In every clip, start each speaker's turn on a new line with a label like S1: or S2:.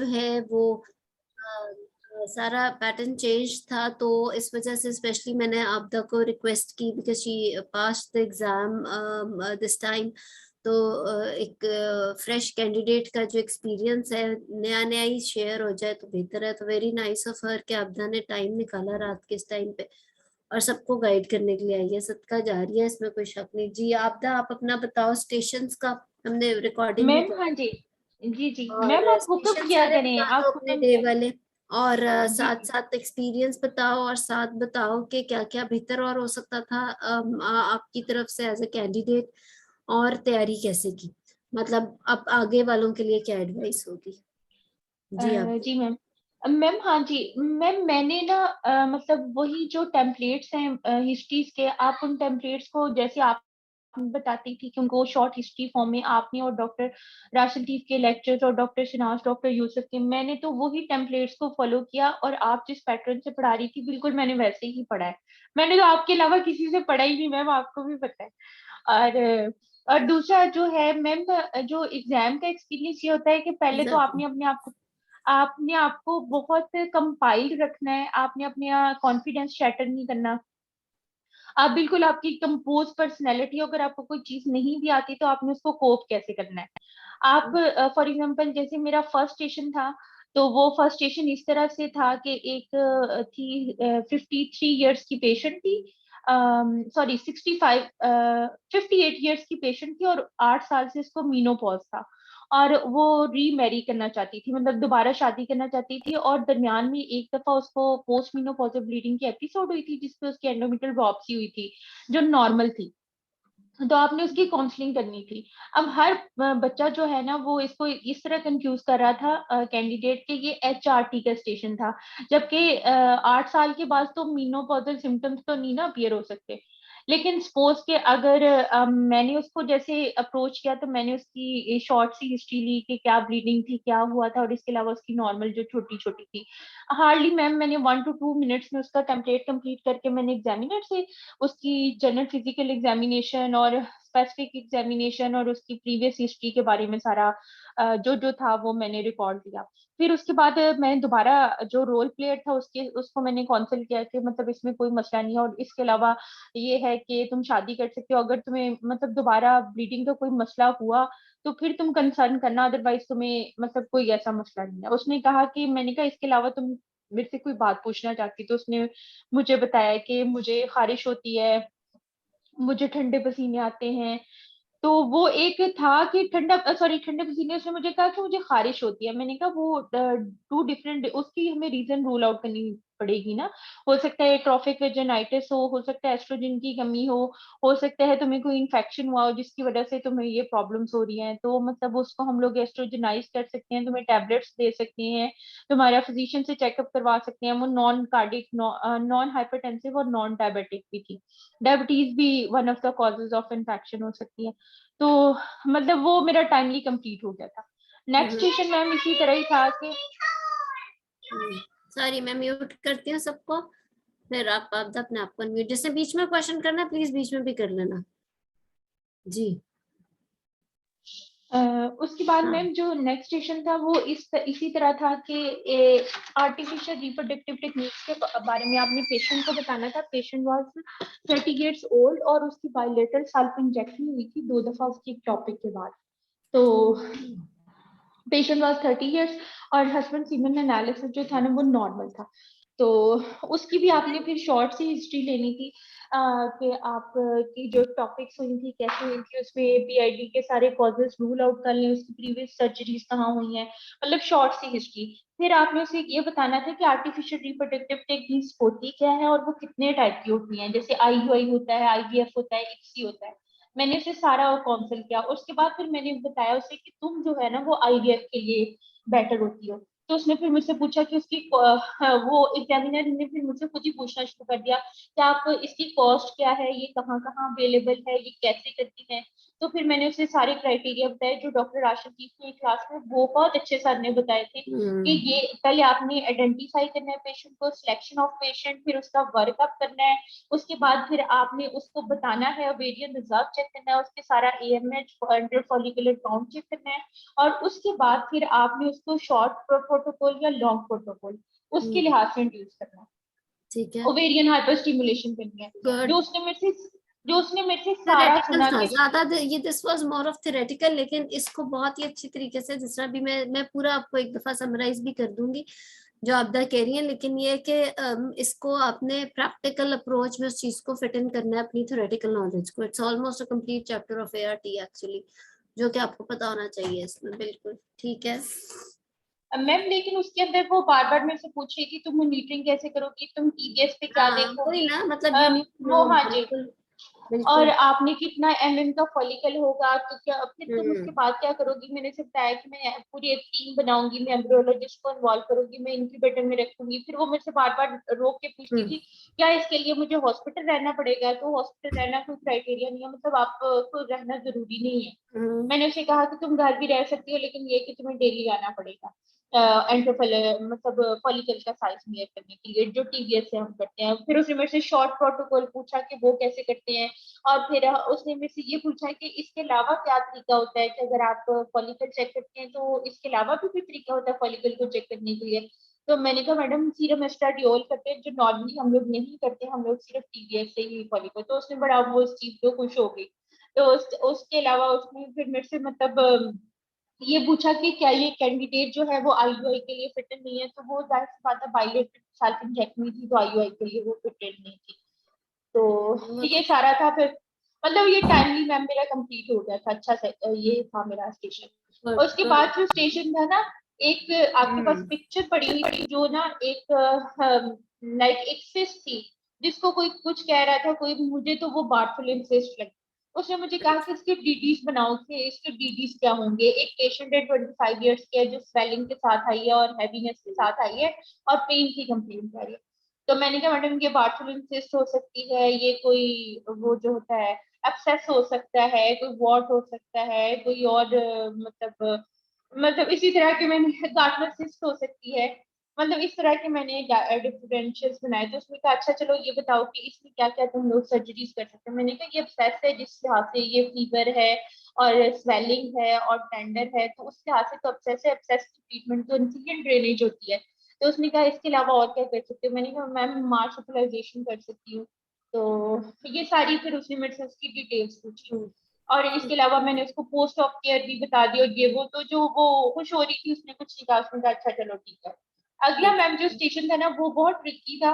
S1: है वो सारा पैटर्न चेंज था, तो इस वजह से स्पेशली मैंने आपदा को रिक्वेस्ट की because she pass the exam this time. तो एक फ्रेश कैंडिडेट का जो एक्सपीरियंस है नया नया ही शेयर हो जाए तो बेहतर है। तो वेरी नाइस ऑफ हर कि आपदा ने टाइम निकाला रात के इस टाइम पे और सबको गाइड करने के लिए आई है। सदका जारी है, इसमें कोई शक नहीं। जी आपदा, आप अपना बताओ स्टेशंस का, हमने रिकॉर्डिंग भी
S2: मैम हाँ जी, जी जी मैम,
S1: और
S2: आप हुक्म
S1: स्टेशन
S2: किया
S1: सारे
S2: करें,
S1: बता
S2: आप
S1: दो अपने
S2: हुक्म
S1: डे
S2: किया।
S1: वाले। और
S2: जी
S1: साथ साथ एक्सपीरियंस बताओ और साथ बताओ कि क्या क्या बेहतर और हो सकता था आपकी तरफ से एज ए कैंडिडेट, और तैयारी कैसे की, मतलब अब आगे वालों के लिए क्या एडवाइस होगी। जी आप।
S2: जी मैम। मैम हाँ जी मैम, मैंने ना मतलब वही जो टेम्पलेट्स हैं हिस्ट्रीज के, आप उन टेम्पलेट्स को जैसे आप बताती थी कि उनको शॉर्ट हिस्ट्री फॉर्म में आपने और डॉक्टर राशिद लतीफ के लेक्चर्स और डॉक्टर शिनाज, डॉक्टर यूसुफ के, मैंने तो वही टेम्पलेट्स को फॉलो किया और आप जिस पैटर्न से पढ़ा रही थी बिल्कुल मैंने वैसे ही पढ़ा है। मैंने तो आपके अलावा किसी से पढ़ा ही नहीं मैम, आपको भी पता है। और दूसरा जो है मैम, जो एग्जाम का एक्सपीरियंस ये होता है कि पहले तो
S1: एग्जैक्टली।
S2: आपने आपको बहुत कंपाइल्ड रखना है, आपने अपने कॉन्फिडेंस शैटर नहीं करना। आप बिल्कुल आपकी कंपोज पर्सनैलिटी, अगर आपको कोई चीज नहीं भी आती तो आपने उसको कोप कैसे करना है। आप फॉर एग्जांपल जैसे मेरा फर्स्ट स्टेशन था, तो वो फर्स्ट स्टेशन इस तरह से था कि एक थी 53 ईयर्स की पेशेंट थी, सॉरी 58 ईयर्स की पेशेंट थी और 8 साल से इसको मीनोपॉज था। और वो रीमैरी करना चाहती थी, मतलब दोबारा शादी करना चाहती थी, और दरमियान में एक दफा उसको पोस्ट मीनोपॉजल ब्लीडिंग की एपिसोड हुई थी जिसपे उसकी एंडोमेट्रियल बिopसी हुई थी जो नॉर्मल थी। तो आपने उसकी काउंसलिंग करनी थी। अब हर बच्चा जो है ना वो इसको इस तरह कंफ्यूज कर रहा था कैंडिडेट के, ये HRT का स्टेशन था, जबकि 8 साल के बाद तो मीनोपॉजल सिम्टम्स तो नहीं ना अपीयर हो सकते। लेकिन सपोज के अगर मैंने उसको जैसे अप्रोच किया तो मैंने उसकी शॉर्ट सी हिस्ट्री ली कि क्या ब्लीडिंग थी, क्या हुआ था, और इसके अलावा उसकी नॉर्मल जो छोटी छोटी थी। हार्डली मैम मैंने 1 to 2 मिनट्स में उसका टेम्पलेट कंप्लीट करके मैंने एग्जामिनर से उसकी जनरल फिजिकल एग्जामिनेशन और स्पेसिफिक एग्जामिनेशन और उसकी प्रीवियस हिस्ट्री के बारे में सारा जो जो था वो मैंने रिकॉर्ड दिया। फिर उसके बाद मैं दोबारा जो रोल प्लेयर था उसको मैंने कॉन्सल्ट किया कि मतलब इसमें कोई मसला नहीं है, और इसके अलावा ये है कि तुम शादी कर सकते हो, अगर तुम्हें मतलब दोबारा ब्लीडिंग का कोई मसला हुआ तो फिर तुम कंसर्न करना, अदरवाइज तुम्हें मतलब कोई ऐसा मसला नहीं है। उसने कहा कि, मैंने कहा इसके अलावा तुम मेरे से कोई बात पूछना चाहती, तो उसने मुझे बताया कि मुझे खारिश होती है, मुझे ठंडे पसीने आते हैं। तो वो एक था कि ठंडे पसीने से मुझे कहा कि मुझे खारिश होती है। मैंने कहा वो 2 डिफरेंट, उसकी हमें रीजन रूल आउट करनी पड़ेगी ना। हो सकता है ट्रॉफिक वेजिनाइटिस हो सकता है एस्ट्रोजन की कमी हो सकता है तुम्हें कोई इन्फेक्शन हुआ हो जिसकी वजह से तुम्हें ये प्रॉब्लम्स हो रही हैं, तो मतलब उसको हम लोग एस्ट्रोजनाइज कर सकते हैं, तुम्हें टैबलेट्स दे सकते हैं, तुम्हारा फिजिशियन से चेकअप करवा सकते हैं। वो नॉन कार्डिक, नॉन हाइपरटेंसिव और नॉन डायबिटिक भी थी। डायबिटीज भी one of the causes of infection हो सकती है। तो मतलब वो मेरा टाइमली कंप्लीट हो गया था। नेक्स्ट स्टेशन मैम इसी तरह ही था कि,
S1: सॉरी मैं म्यूट करती हूँ सबको, फिर आप अपने आप को अनम्यूट, जिसने बीच में क्वेश्चन करना प्लीज बीच में भी कर लेना। जी।
S2: उसके बाद
S1: हाँ।
S2: मैम जो नेक्स्ट स्टेशन था वो इसी तरह था कि आर्टिफिशियल रिप्रोडक्टिव टेक्निक्स के बारे में आपने पेशेंट को बताना था। पेशेंट वाज 30 ईयर्स ओल्ड और उसकी बायलेटरल सल्फ इंजेक्शन हुई थी 2 दफा उसकी टॉपिक के बाद। तो पेशेंट वाज 30 ईयर्स और हस्बैंड सीमेन एनालिसिस जो था ना वो नॉर्मल था। तो उसकी भी आपने फिर शॉर्ट सी हिस्ट्री लेनी थी कि आप की जो टॉपिक्स हुई थी कैसे हुई थी, उसमें PID के सारे कॉजेस रूल आउट कर लें, उसकी प्रीवियस सर्जरीज कहाँ हुई हैं, मतलब शॉर्ट सी हिस्ट्री। फिर आपने उसे ये बताना था कि आर्टिफिशियल रिप्रोडक्टिव टेक्निक्स होती क्या है और वो कितने टाइप की होती हैं, जैसे IUI होता है, IVF होता है, ICSI होता है। मैंने उसे सारा काउंसिल किया। उसके बाद फिर मैंने बताया उसे कि तुम जो है ना वो IVF के लिए बेटर होती हो। तो उसने फिर मुझसे पूछा कि उसकी वो एग्जामिनर ने फिर मुझसे खुद ही पूछना शुरू कर दिया कि आप इसकी कॉस्ट क्या है, ये कहाँ कहाँ अवेलेबल है, ये कैसे करती है। तो फिर मैंने उसे सारे क्राइटेरिया बताए जो डॉक्टर राशिद की थी क्लास में, बहुत अच्छे सर ने बताए थे कि ये पहले आपने आइडेंटिफाई करना है पेशेंट को, सिलेक्शन ऑफ पेशेंट, फिर उसका वर्कअप करना है, उसके बाद फिर आपने उसको बताना है ओवेरियन रिजर्व चेक करना है, उसके सारा AMH antral follicular count check करना है, और उसके बाद फिर आपने उसको शॉर्ट प्रोटोकॉल या लॉन्ग प्रोटोकॉल उसके लिहाज से इंड्यूस करना है,
S1: ठीक है,
S2: ओवेरियन हाइपर स्टिमुलेशन करनी है।
S1: गुड।
S2: जो उसने मेरे से सारा
S1: थेरेटिकल
S2: सुना
S1: था
S2: कि
S1: ज्यादा, ये this was more of theoretical, लेकिन इसको बहुत ही अच्छी तरीके से, जिस तरह भी मैं पूरा आपको एक दफा समराइज भी कर दूंगी जो आप दा कह रही हैं, लेकिन ये है कि इसको आपने प्रैक्टिकल अप्रोच में उस चीज को फिट इन करना है अपनी थ्योरेटिकल नॉलेज को। It's almost a complete chapter of ART actually, जो कि आपको पता होना चाहिए इसमें। बिल्कुल ठीक है।
S2: मैम, लेकिन उसके अंदर वो बार बार मेरे से पूछ रही थी तुम मॉनिटरिंग कैसे करोगी, तुम TDS पे क्या
S1: हाँ वही
S2: देखोगी।
S1: ना, मतलब यू नीड टू
S2: वो
S1: नो।
S2: हाँ जी,
S1: बिल्कुल
S2: और
S1: बिल्कुल।
S2: आपने कितना का फॉलिकल होगा, तो क्या फिर तुम उसके
S1: हम्म
S2: बाद क्या करोगी। मैंने से बताया कि मैं पूरी एक टीम बनाऊंगी, मैं एम्ब्रियोलॉजिस्ट को इन्वॉल्व करूंगी, मैं इंक्यूबेटर में रखूंगी। फिर वो मेरे से बार बार रोक के पूछती
S1: हम्म
S2: थी क्या इसके लिए मुझे हॉस्पिटल रहना पड़ेगा, तो हॉस्पिटल रहना कोई क्राइटेरिया नहीं है, मतलब आपको रहना जरूरी नहीं है।
S1: हम्म
S2: मैंने उसे कहा कि तुम घर भी रह सकती हो, लेकिन ये कि तुम्हें डेली आना पड़ेगा एंट्रोफल मतलब फॉलिकल का साइज मेजर करने के लिए, जो TVS से हम करते हैं। फिर उसने मेरे से शॉर्ट प्रोटोकॉल पूछा कि वो कैसे करते हैं, और फिर उसने मेरे से ये पूछा कि इसके अलावा क्या तरीका होता है कि अगर आप फॉलिकल चेक करते हैं तो इसके अलावा भी कोई तरीका होता है फॉलिकल को चेक करने के लिए। तो मैंने कहा मैडम सीरम एस्ट्राडियोल करते हैं जो नॉर्मली हम लोग नहीं करते, हम लोग सिर्फ TVS से ही फॉलिकल। तो उसने बड़ा वो इस चीज को खुश हो गई। तो उसके अलावा उसने फिर मेरे से मतलब ये पूछा कि क्या ये कैंडिडेट जो है वो IUI के लिए फिटेड नहीं है, तो वो जाहिर सी बात है बायलेटरल सल्फेक्टमी थी, तो IUI के लिए वो फिटेड नहीं थी। तो ये सारा था फिर, मतलब ये टाइमली मैम मेरा कंप्लीट हो गया था अच्छा से। ये था मेरा स्टेशन।
S1: गुड
S2: और उसके
S1: गुड।
S2: बाद जो स्टेशन था ना, एक आपके पास
S1: हम्म
S2: पिक्चर पड़ी हुई थी जो ना एक लाइक एक सिस्ट थी, जिसको कोई कुछ कह रहा था कोई, मुझे तो वो बार्थोलिन सिस्ट लगी। उसने मुझे कहा कि इसके DDs बनाओ, कि इसके DDs क्या होंगे। एक पेशेंट है 25 ईयर्स के है जो स्वेलिंग के साथ आई है और हैवीनेस के साथ आई है और पेन की कंप्लेन कर रही है। तो मैंने कहा मैडम ये बार्थोलिन सिस्ट हो सकती है, ये कोई वो जो होता है एब्सेस हो सकता है, कोई वॉट हो सकता है, कोई और मतलब इसी तरह के मैंने गार्डनर सिस्ट हो सकती है, मतलब इस तरह के मैंने डिफरेंशियल्स बनाए। तो उसमें कहा अच्छा चलो ये बताओ कि इसमें क्या क्या तुम लोग सर्जरीज कर सकते हैं। मैंने कहा ये एब्सेस है जिस लिहाज से ये फीवर है और स्वेलिंग है और टेंडर है, तो उस लिहाज से तो एब्सेस है, एब्सेस की ट्रीटमेंट तो इंसिलियन ड्रेनेज होती है। तो उसने कहा इसके अलावा और क्या कर सकते हो। मैंने कहा मैम मार्शलाइजेशन कर सकती हूँ। तो ये सारी फिर उसने मेरे से उसकी डिटेल्स पूछी, और इसके अलावा मैंने उसको पोस्ट ऑफ केयर भी बता दी, और ये वो तो जो वो खुश हो रही थी उसने कुछ नहीं कहा, उसने कहा अच्छा चलो ठीक है। अगला मैम जो स्टेशन था ना वो बहुत ट्रिकी था।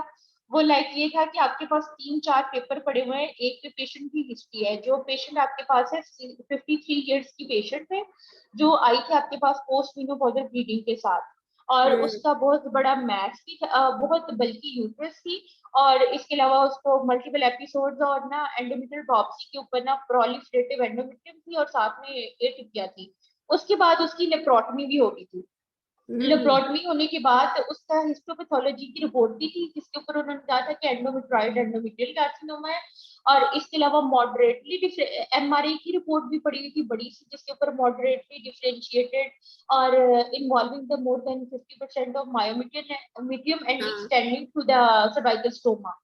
S2: वो लाइक ये था कि आपके पास 3-4 पेपर पड़े हुए हैं, एक पे पेशेंट की हिस्ट्री है। जो पेशेंट आपके पास है 53 ईयर्स की पेशेंट है, जो आई थी आपके पास पोस्ट मीनोपॉजल ब्लीडिंग के साथ, और
S1: हम्म
S2: उसका बहुत बड़ा मैस भी बहुत बल्कि यूट्रस थी, और इसके अलावा उसको मल्टीपल एपिसोड्स और ना एंडोमेट्रियल ड्रॉप्सी के ऊपर ना प्रोलिफरेटिव एंडोमेट्रियम थी, और साथ में एटिपिया थी। उसके बाद उसकी नेप्रोटमी भी हो गई थी।
S1: हम्म
S2: लेप्रोटमी होने के बाद उसका हिस्टोपैथोलॉजी की रिपोर्ट भी थी, जिसके ऊपर उन्होंने कहा था कि एंडोमेट्रॉइड एंडोमेट्रियल कार्सिनोमा है। और इसके अलावा मॉडरेटली MRI की रिपोर्ट भी पड़ी हुई थी बड़ी सी, जिसके ऊपर मॉडरेटली डिफरेंशिएटेड और involving the more than 50% of myometrium and
S1: हाँ
S2: extending to the cervical stoma.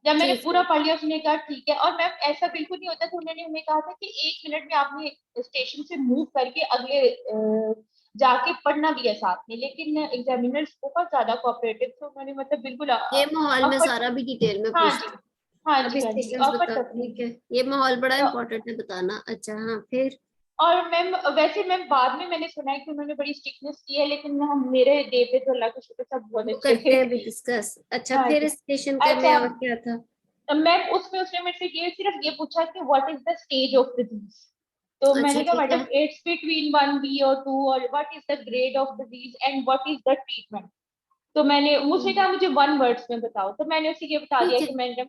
S2: जब मैंने
S1: ठीक
S2: पूरा
S1: है।
S2: पढ़ लिया उसने कहा ठीक है। और मैम ऐसा बिल्कुल नहीं होता था, उन्होंने हमें कहा था कि 1 मिनट में आपने स्टेशन से मूव करके अगले जाके पढ़ना भी है साथ में। लेकिन एग्जामिनर्स बहुत ज्यादा कोऑपरेटिव थे, उन्होंने मतलब बिल्कुल
S1: ये माहौल में
S2: अफर्ट।
S1: सारा भी डिटेल में
S2: हाँ जी,
S1: पूछते।
S2: हाँ
S1: अब
S2: जी, हाँ जी,
S1: स्टेशंस
S2: अफर्ट
S1: बताओ,
S2: तक नहीं
S1: ठीक है,
S2: थी।
S1: ये माहौल बड़ा
S2: तो
S1: इंपॉर्टेंट है बताना। अच्छा हाँ फिर।
S2: और मैम वैसे मैम बाद में मैंने सुना है कि उन्होंने बड़ी स्ट्रिक्टनेस की है, लेकिन हम मेरे डे पे तो अल्लाह का शुक्र सब बहुत
S1: वो
S2: अच्छे
S1: करते
S2: थे।
S1: हैं भी डिस्कस। अच्छा
S2: हाँ
S1: फिर
S2: जी।
S1: इस स्टेशन के में
S2: अच्छा,
S1: और क्या था?
S2: मैम उसमें उसने मेरे से ये सिर्फ ये पूछा कि what is the stage of disease. तो
S1: अच्छा
S2: मैंने कहा
S1: ठीक है।
S2: मैडम इट्स बिटवीन 1B और 2, और what is the grade of disease and what is the treatment. तो मैंने मुझे
S1: हम्म,
S2: कहा मुझे 1 वर्ड्स में बताओ। तो मैंने उसे ये बता दिया
S1: ठीक है।
S2: कि मैडम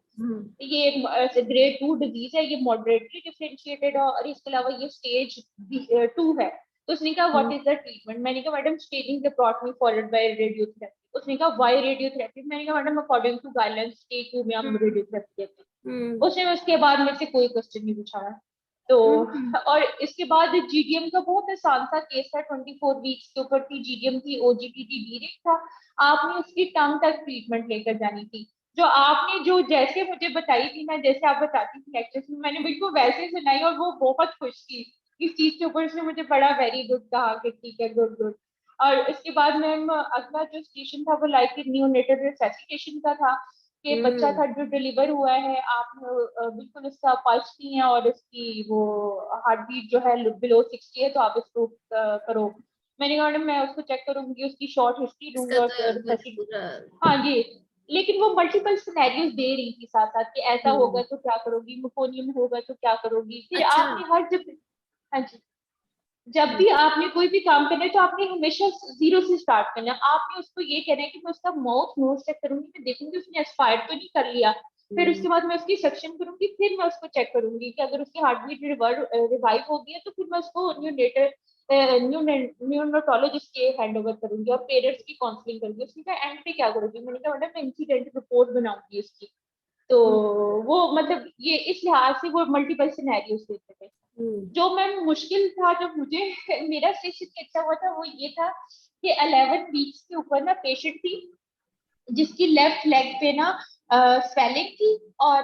S2: ये ग्रेड 2 डिजीज है, ये मॉडरेटली डिफरेंशिएटेड है, और इसके अलावा ये स्टेज 2 है। तो उसने कहा what
S1: hmm,
S2: is the treatment. मैंने कहा madam staging laparotomy followed by radiotherapy. उसने कहा व्हाई रेडियोथेरेपी। मैंने कहा madam according to guidelines stage 2 में हम
S1: हम्म,
S2: रेडियोथेरेपी देते हैं।
S1: हम्म,
S2: उसने उसके बाद मेरे से कोई क्वेश्चन नहीं पूछा। तो
S1: हम्म।
S2: और इसके बाद जीडीएम का बहुत आसान सा केस था, 24 वीक्स के ऊपर थी, जीडीएम थी, ओजीपीटी डी था। आपने उसकी टंग तक ट्रीटमेंट लेकर जानी थी। जो आपने जो जैसे मुझे बताई थी, मैं जैसे आप बताती थी लेक्चर्स में, मैंने बिल्कुल वैसे ही सुनाई और वो बहुत खुश थी इस चीज के ऊपर। उसने मुझे बड़ा वेरी गुड कहा कि ठीक है, गुड गुड। और इसके बाद मैम अगला जो स्टेशन था वो लाइक न्यूनेटल रिसैसिटेशन का था, कि बच्चा था जो डिलीवर हुआ है, आप बिल्कुल उसका पल्स नहीं है और उसकी वो हार्ट बीट जो है बिलो 60 है, तो आप इसको करो। मैंने कहा मैडम मैं उसको चेक करूंगी, उसकी शॉर्ट हिस्ट्री दूंगी
S1: इसका
S2: और
S1: तो
S2: रिसैसिट।
S1: पूरा।
S2: हाँ जी। लेकिन वो मल्टीपल सिनेरियोज दे रही थी साथ साथ कि ऐसा होगा
S1: हम्म।
S2: तो क्या करोगी, मुकोनियम होगा तो क्या करोगी, फिर
S1: अच्छा।
S2: आपने हर जब, हाँ जी, जब
S1: हम्म।
S2: भी आपने कोई भी काम करना है तो आपने हमेशा जीरो से स्टार्ट करना है। आपने उसको ये कहना है कि मैं उसका माउथ नोज चेक करूंगी, मैं देखूंगी उसने एक्सपायर तो नहीं कर लिया, फिर उसके बाद मैं उसकी सक्शन करूंगी, फिर मैं उसको चेक करूंगी कि अगर उसकी हार्ट बीट रिवाइव हो गई है तो फिर मैं उसको न्यूनेटोलॉजिस्ट के हैंड ओवर करूंगी और पेरेंट्स की काउंसलिंग करूंगी। उसने कहा एंड पे क्या करोगी, मैंने कहा मैडम मैं इंसिडेंट रिपोर्ट बनाऊंगी उसकी। तो
S1: हम्म।
S2: वो मतलब ये इस लिहाज से वो मल्टीपल सिनेरियोज देते थे।
S1: हम्म।
S2: जो मैम मुश्किल था जब मुझे मेरा सेशन कैसा हुआ था वो ये था कि 11 वीक्स के ऊपर ना पेशेंट थी जिसकी लेफ्ट लेग पे ना स्वेलिंग थी और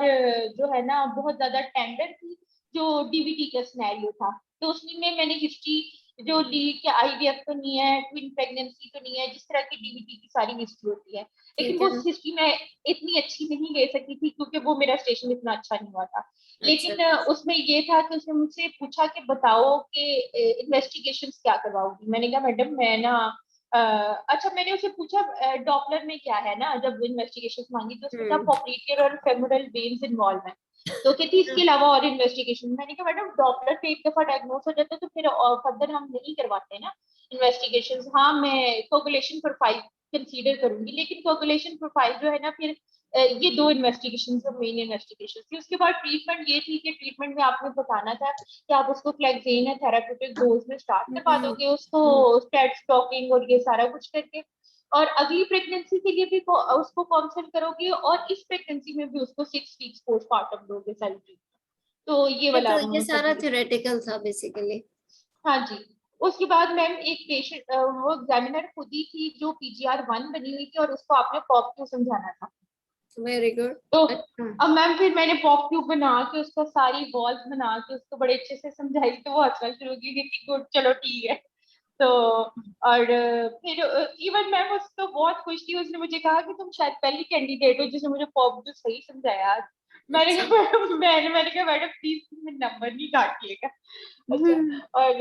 S2: जो है ना बहुत ज्यादा टेंडर थी, जो डीवीटी का सिनेरियो था। तो उसमें मैंने हिस्ट्री जो ली कि आईवीएफ तो नहीं है, ट्विन प्रेगनेंसी तो नहीं है, जिस तरह की डीवीटी की सारी हिस्ट्री होती है। लेकिन
S1: ठीक
S2: वो
S1: है।
S2: हिस्ट्री में इतनी अच्छी नहीं ले सकी थी क्योंकि वो मेरा स्टेशन इतना अच्छा नहीं हुआ था।
S1: अच्छा।
S2: लेकिन उसमें ये था कि उसने मुझसे पूछा कि बताओ कि इन्वेस्टिगेशन क्या करवाओगी। मैंने कहा मैडम मैं ना अच्छा, मैंने उसे पूछा डॉपलर में क्या है ना, जब इन्वेस्टिगेशन मांगी तो उसने कहा
S1: हम्म।
S2: पॉपरेटिव और फेमोरल वेन्स इन्वॉल्व है। तो कहती इसके अलावा और इन्वेस्टिगेशन। मैंने कहा मैडम डॉपलर पे एक दफा डायग्नोस हो जाता है तो फिर फर्दर हम नहीं करवाते ना इन्वेस्टिगेशन। हाँ मैं कोगुलेशन प्रोफाइल कंसीडर करूंगी, लेकिन कोगुलेशन प्रोफाइल जो है ना फिर ये दो इन्वेस्टिगेशन जो मेन इन्वेस्टिगेशन थी। उसके बाद ट्रीटमेंट ये थी कि ट्रीटमेंट में आपने बताना था कि आप उसको फ्लेक्सेन है थेराप्यूटिक डोज में स्टार्ट करवा
S1: हम्म।
S2: दोगे उसको
S1: हम्म।
S2: स्टेट स्टॉकिंग और ये सारा कुछ करके, और अगली प्रेगनेंसी के लिए भी उसको काउंसिल करोगे और इस प्रेगनेंसी में भी उसको 6 वीक्स पोस्टमार्टम दोगे सारी ट्रीटमेंट। तो ये
S1: ये
S2: वाला
S1: तो ये
S2: मतलब
S1: सारा
S2: ये।
S1: थ्योरेटिकल था बेसिकली।
S2: हाँ जी। उसके बाद मैम एक पेशेंट वो एग्जामिनर खुद ही थी जो पीजीआर 1 बनी हुई थी और उसको आपने पॉप क्यों समझाना था।
S1: Very good.
S2: तो
S1: अच्छा।
S2: अब मैम फिर मैंने पॉप ट्यूब बना के उसको सारी वॉल्स बना के उसको बड़े अच्छे से समझाई, तो वो हंसना शुरू हो गई कि गुड चलो ठीक है। तो और फिर इवन मैम उसको बहुत खुश थी, उसने मुझे कहा कि तुम शायद पहली कैंडिडेट हो जिसने मुझे पॉप जो सही समझाया आज। मैंने
S1: अच्छा।
S2: कहा मैडम मैंने कहा मैडम प्लीज नंबर नहीं काटिएगा। अच्छा।
S1: हम्म।
S2: और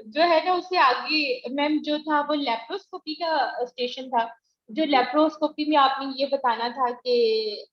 S2: जो है ना उससे आगे मैम जो था वो लेप्रोस्कोपी का स्टेशन था। जो लेप्रोस्कोपी में आपने ये बताना था कि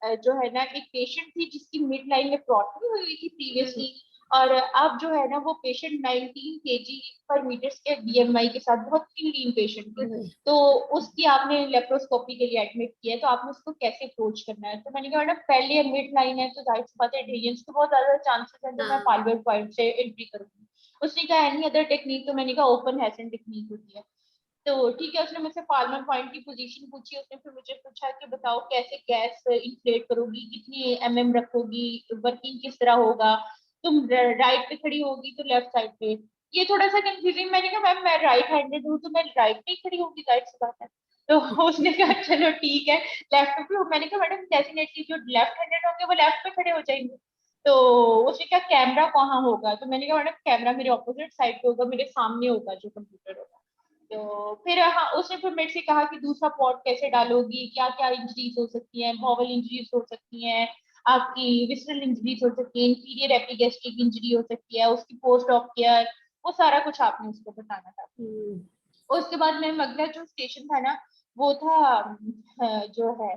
S2: जो है ना एक पेशेंट थी जिसकी मिड लाइन में प्रोटनी हुई थी
S1: हम्म।
S2: प्रीवियसली, और अब जो है ना वो पेशेंट 19 kg पर मीटर के बीएमआई के साथ बहुत ही लीन पेशेंट थी। तो उसकी आपने लेप्रोस्कोपी के लिए एडमिट किया है, तो आपने उसको कैसे अप्रोच करना है। तो मैंने कहा मैडम पहले मिड लाइन है तो जाहिर सी बात है एडहेरेंस के बहुत ज्यादा चांसेस है, तो मैं
S1: हाँ।
S2: पाल्वर पॉइंट से एंट्री करूंगी। उसने कहा एनी अदर टेक्निक, तो मैंने कहा ओपन हैसन टेक्निक होती है। तो ठीक है, उसने मुझसे पाल्मर पॉइंट की पोजीशन पूछी, उसने फिर मुझे पूछा कि बताओ कैसे गैस इन्फ्लेट करोगी, कितनी एमएम रखोगी, वर्किंग किस तरह होगा, तुम राइट पे खड़ी होगी तो लेफ्ट साइड पे। ये थोड़ा सा कंफ्यूजिंग। मैंने कहा मैम मैं राइट हैंडेड हूँ तो मैं राइट पे ही खड़ी होगी, राइट से बात है। तो उसने कहा चलो ठीक है लेफ्ट पे मैंने कहा मैडम डेफिनेटली जो लेफ्ट हैंडेड होंगे वो लेफ्ट पे खड़े हो जाएंगे। तो उसने कहा कैमरा कहाँ होगा, तो मैंने कहा मैडम कैमरा मेरे ऑपोजिट साइड पे होगा, मेरे सामने होगा जो कंप्यूटर होगा। तो फिर हाँ उसने फिर मेरे से कहा कि दूसरा पॉट कैसे डालोगी, क्या क्या इंजरीज हो सकती हैं, बॉवल इंजरीज हो सकती हैं, आपकी विसरल इंजरीज हो सकती है, इंफीरियर एपिगेस्ट्रिक इंजरी हो सकती है, उसकी पोस्ट ऑफ केयर, वो सारा कुछ आपने उसको बताना था।
S1: हम्म।
S2: और उसके बाद मैम अगला जो स्टेशन था ना वो था जो है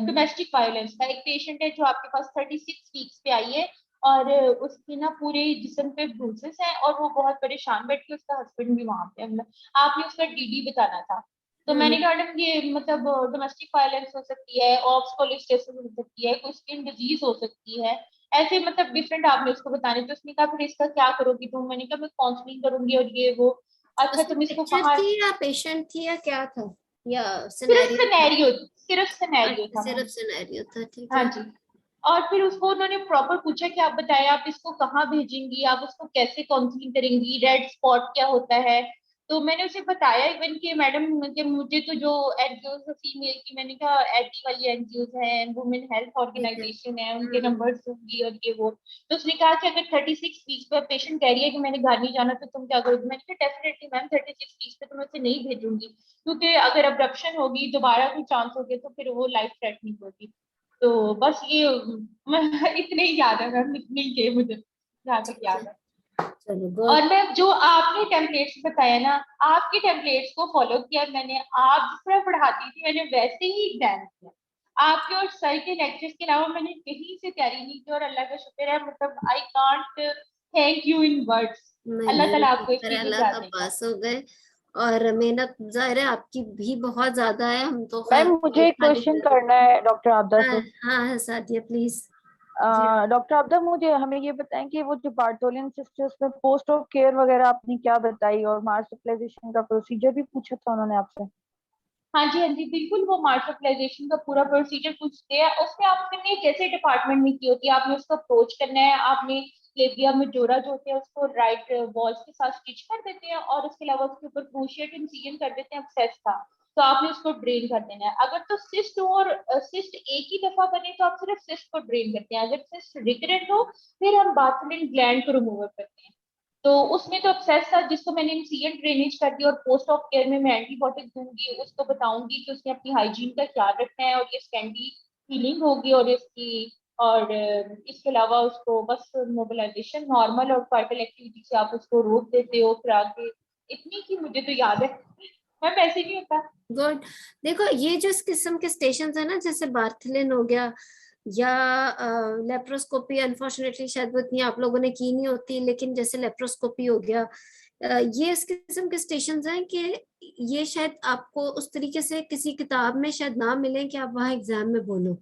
S2: डोमेस्टिक वायलेंस का। एक पेशेंट है जो आपके पास 36 वीक्स पे आई है और उसकी ना पूरे जिस्म पे ब्रूसेस हैं और वो बहुत परेशान बैठी है, उसका हस्बैंड भी वहां पे है। आपने उसका डीडी बताना था। तो मैंने
S1: हम्म।
S2: कहा मैडम ये मतलब डोमेस्टिक वायलेंस हो सकती है, ऑप्स कोलिस्टेसिस हो सकती है, कोई स्किन डिजीज हो सकती है, ऐसे मतलब डिफरेंट आपने उसको बताने। तो उसने कहा फिर इसका क्या करोगी तुम। मैंने कहा मैं काउंसलिंग करूंगी और ये वो। अच्छा
S1: उसमें
S2: तुम इसको
S1: पिक्चर
S2: कहाँ।
S1: थी या पेशेंट थी या क्या था, या
S2: सिर्फ
S1: सिनेरियो था?
S2: सिनेरियो, सिर्फ सिनेरियो
S1: अच्छा,
S2: था मैम।
S1: सिर्फ सिनेरियो था, ठीक
S2: हाँ
S1: है।
S2: जी। और फिर उसको उन्होंने प्रॉपर पूछा कि आप बताएं आप इसको कहाँ भेजेंगी, आप उसको कैसे काउंसलिंग करेंगी, रेड स्पॉट क्या होता है। तो मैंने उसे बताया इवन कि मैडम कि मुझे तो जो एनजीओ फीमेल की, मैंने कहा एडी वाली एनजीओ हैं, वुमेन हेल्थ
S1: ठीक है।
S2: ऑर्गेनाइजेशन है, उनके नंबर्स दूंगी और ये वो। तो उसने कहा कि अगर 36 वीक पे पेशेंट कह रही है कि मैंने घर नहीं जाना तो तुम क्या करोगे। मैंने कहा डेफिनेटली मैम 36 वीक पे तो मैं उसे नहीं भेजूंगी, क्योंकि अगर अब्रप्शन होगी, दोबारा कोई चांस हो गया तो फिर वो लाइफ थ्रेटनिंग होगी। तो बस ये मैं इतने ही याद है मैम, इतने ही थे मुझे जहाँ तक
S1: ठीक है,
S2: याद है।
S1: चलो
S2: और
S1: गुड।
S2: मैं जो आपने टेम्पलेट्स बताया ना, आपके टेम्पलेट्स को फॉलो किया मैंने, आप जिस तरह पढ़ाती थी मैंने वैसे ही एग्जाम किया। आपके और सर के लेक्चर्स के अलावा मैंने कहीं से तैयारी नहीं की, और अल्लाह का शुक्र है, मतलब I can't thank you in words.
S1: नहीं
S2: अल्लाह
S1: नहीं,
S2: ताला आपको
S1: शुक्र है
S2: इसकी
S1: अल्लाह
S2: जज़ा
S1: का,
S2: देगा।
S1: पास हो गए। और मेहनत जाहिर है आपकी भी बहुत ज्यादा है, हम तो
S3: मैम
S1: खैर
S3: मुझे एक
S1: खाली
S3: क्वेश्चन
S1: कर।
S3: करना है डॉक्टर आपदा
S1: हाँ
S3: से।
S1: हाँ हाँ, सादिया प्लीज। जी।
S3: डॉक्टर आपदा, मुझे हमें ये बताएं कि वो जो बार्टोलिन सिस्टर्स में पोस्ट ऑफ केयर वगैरह आपने क्या बताई, और मार्सुप्लाइजेशन का प्रोसीजर भी पूछा था उन्होंने आपसे।
S2: हाँ जी, हाँ जी, बिल्कुल। वो मार्शलाइजेशन का पूरा प्रोसीजर पूछते हैं, उसमें आपने जैसे डिपार्टमेंट में की होती है, आपने उसको अप्रोच करना है। आपने लेबिया मेजोरा जो होते हैं उसको राइट वॉल्स के साथ स्टिच कर देते हैं, और उसके अलावा उसके ऊपर क्रूशिएट इंसिजन कर देते हैं एक्सेस का। तो आपने उसको ड्रेन कर देना है। अगर तो सिस्ट और सिस्ट एक ही दफा बने तो आप सिर्फ सिस्ट को ड्रेन करते हैं। अगर सिस्ट रिकरेंट हो फिर हम बार्थलिन ग्लैंड को रिमूव करते हैं। तो उसमें तो अब्सेस था जिसको मैंने इनिशियल ड्रेनेज कर दिया, और पोस्ट ऑफ केयर में मैं एंटीबायोटिक दूंगी, उसको बताऊंगी कि उसने अपनी हाइजीन का ख्याल रखना है, और ये स्कैंडी हीलिंग होगी, और इसकी और इसके अलावा उसको बस मोबिलाइजेशन नॉर्मल और फाइटल एक्टिविटी से आप उसको रोक देते हो फिर आगे। इतनी की मुझे तो याद है। मैं वैसे नहीं होता।
S1: गुड। देखो ये जो इस किस्म के स्टेशन है ना, जैसे बार्थलिन हो गया या लेप्रोस्कोपी, अनफॉर्चुनेटली शायद वो इतनी आप लोगों ने की नहीं होती, लेकिन जैसे लेप्रोस्कोपी हो गया, ये इस किस्म के स्टेशन हैं कि ये शायद आपको उस तरीके से किसी किताब में शायद ना मिले कि आप वहां एग्जाम में बोलो।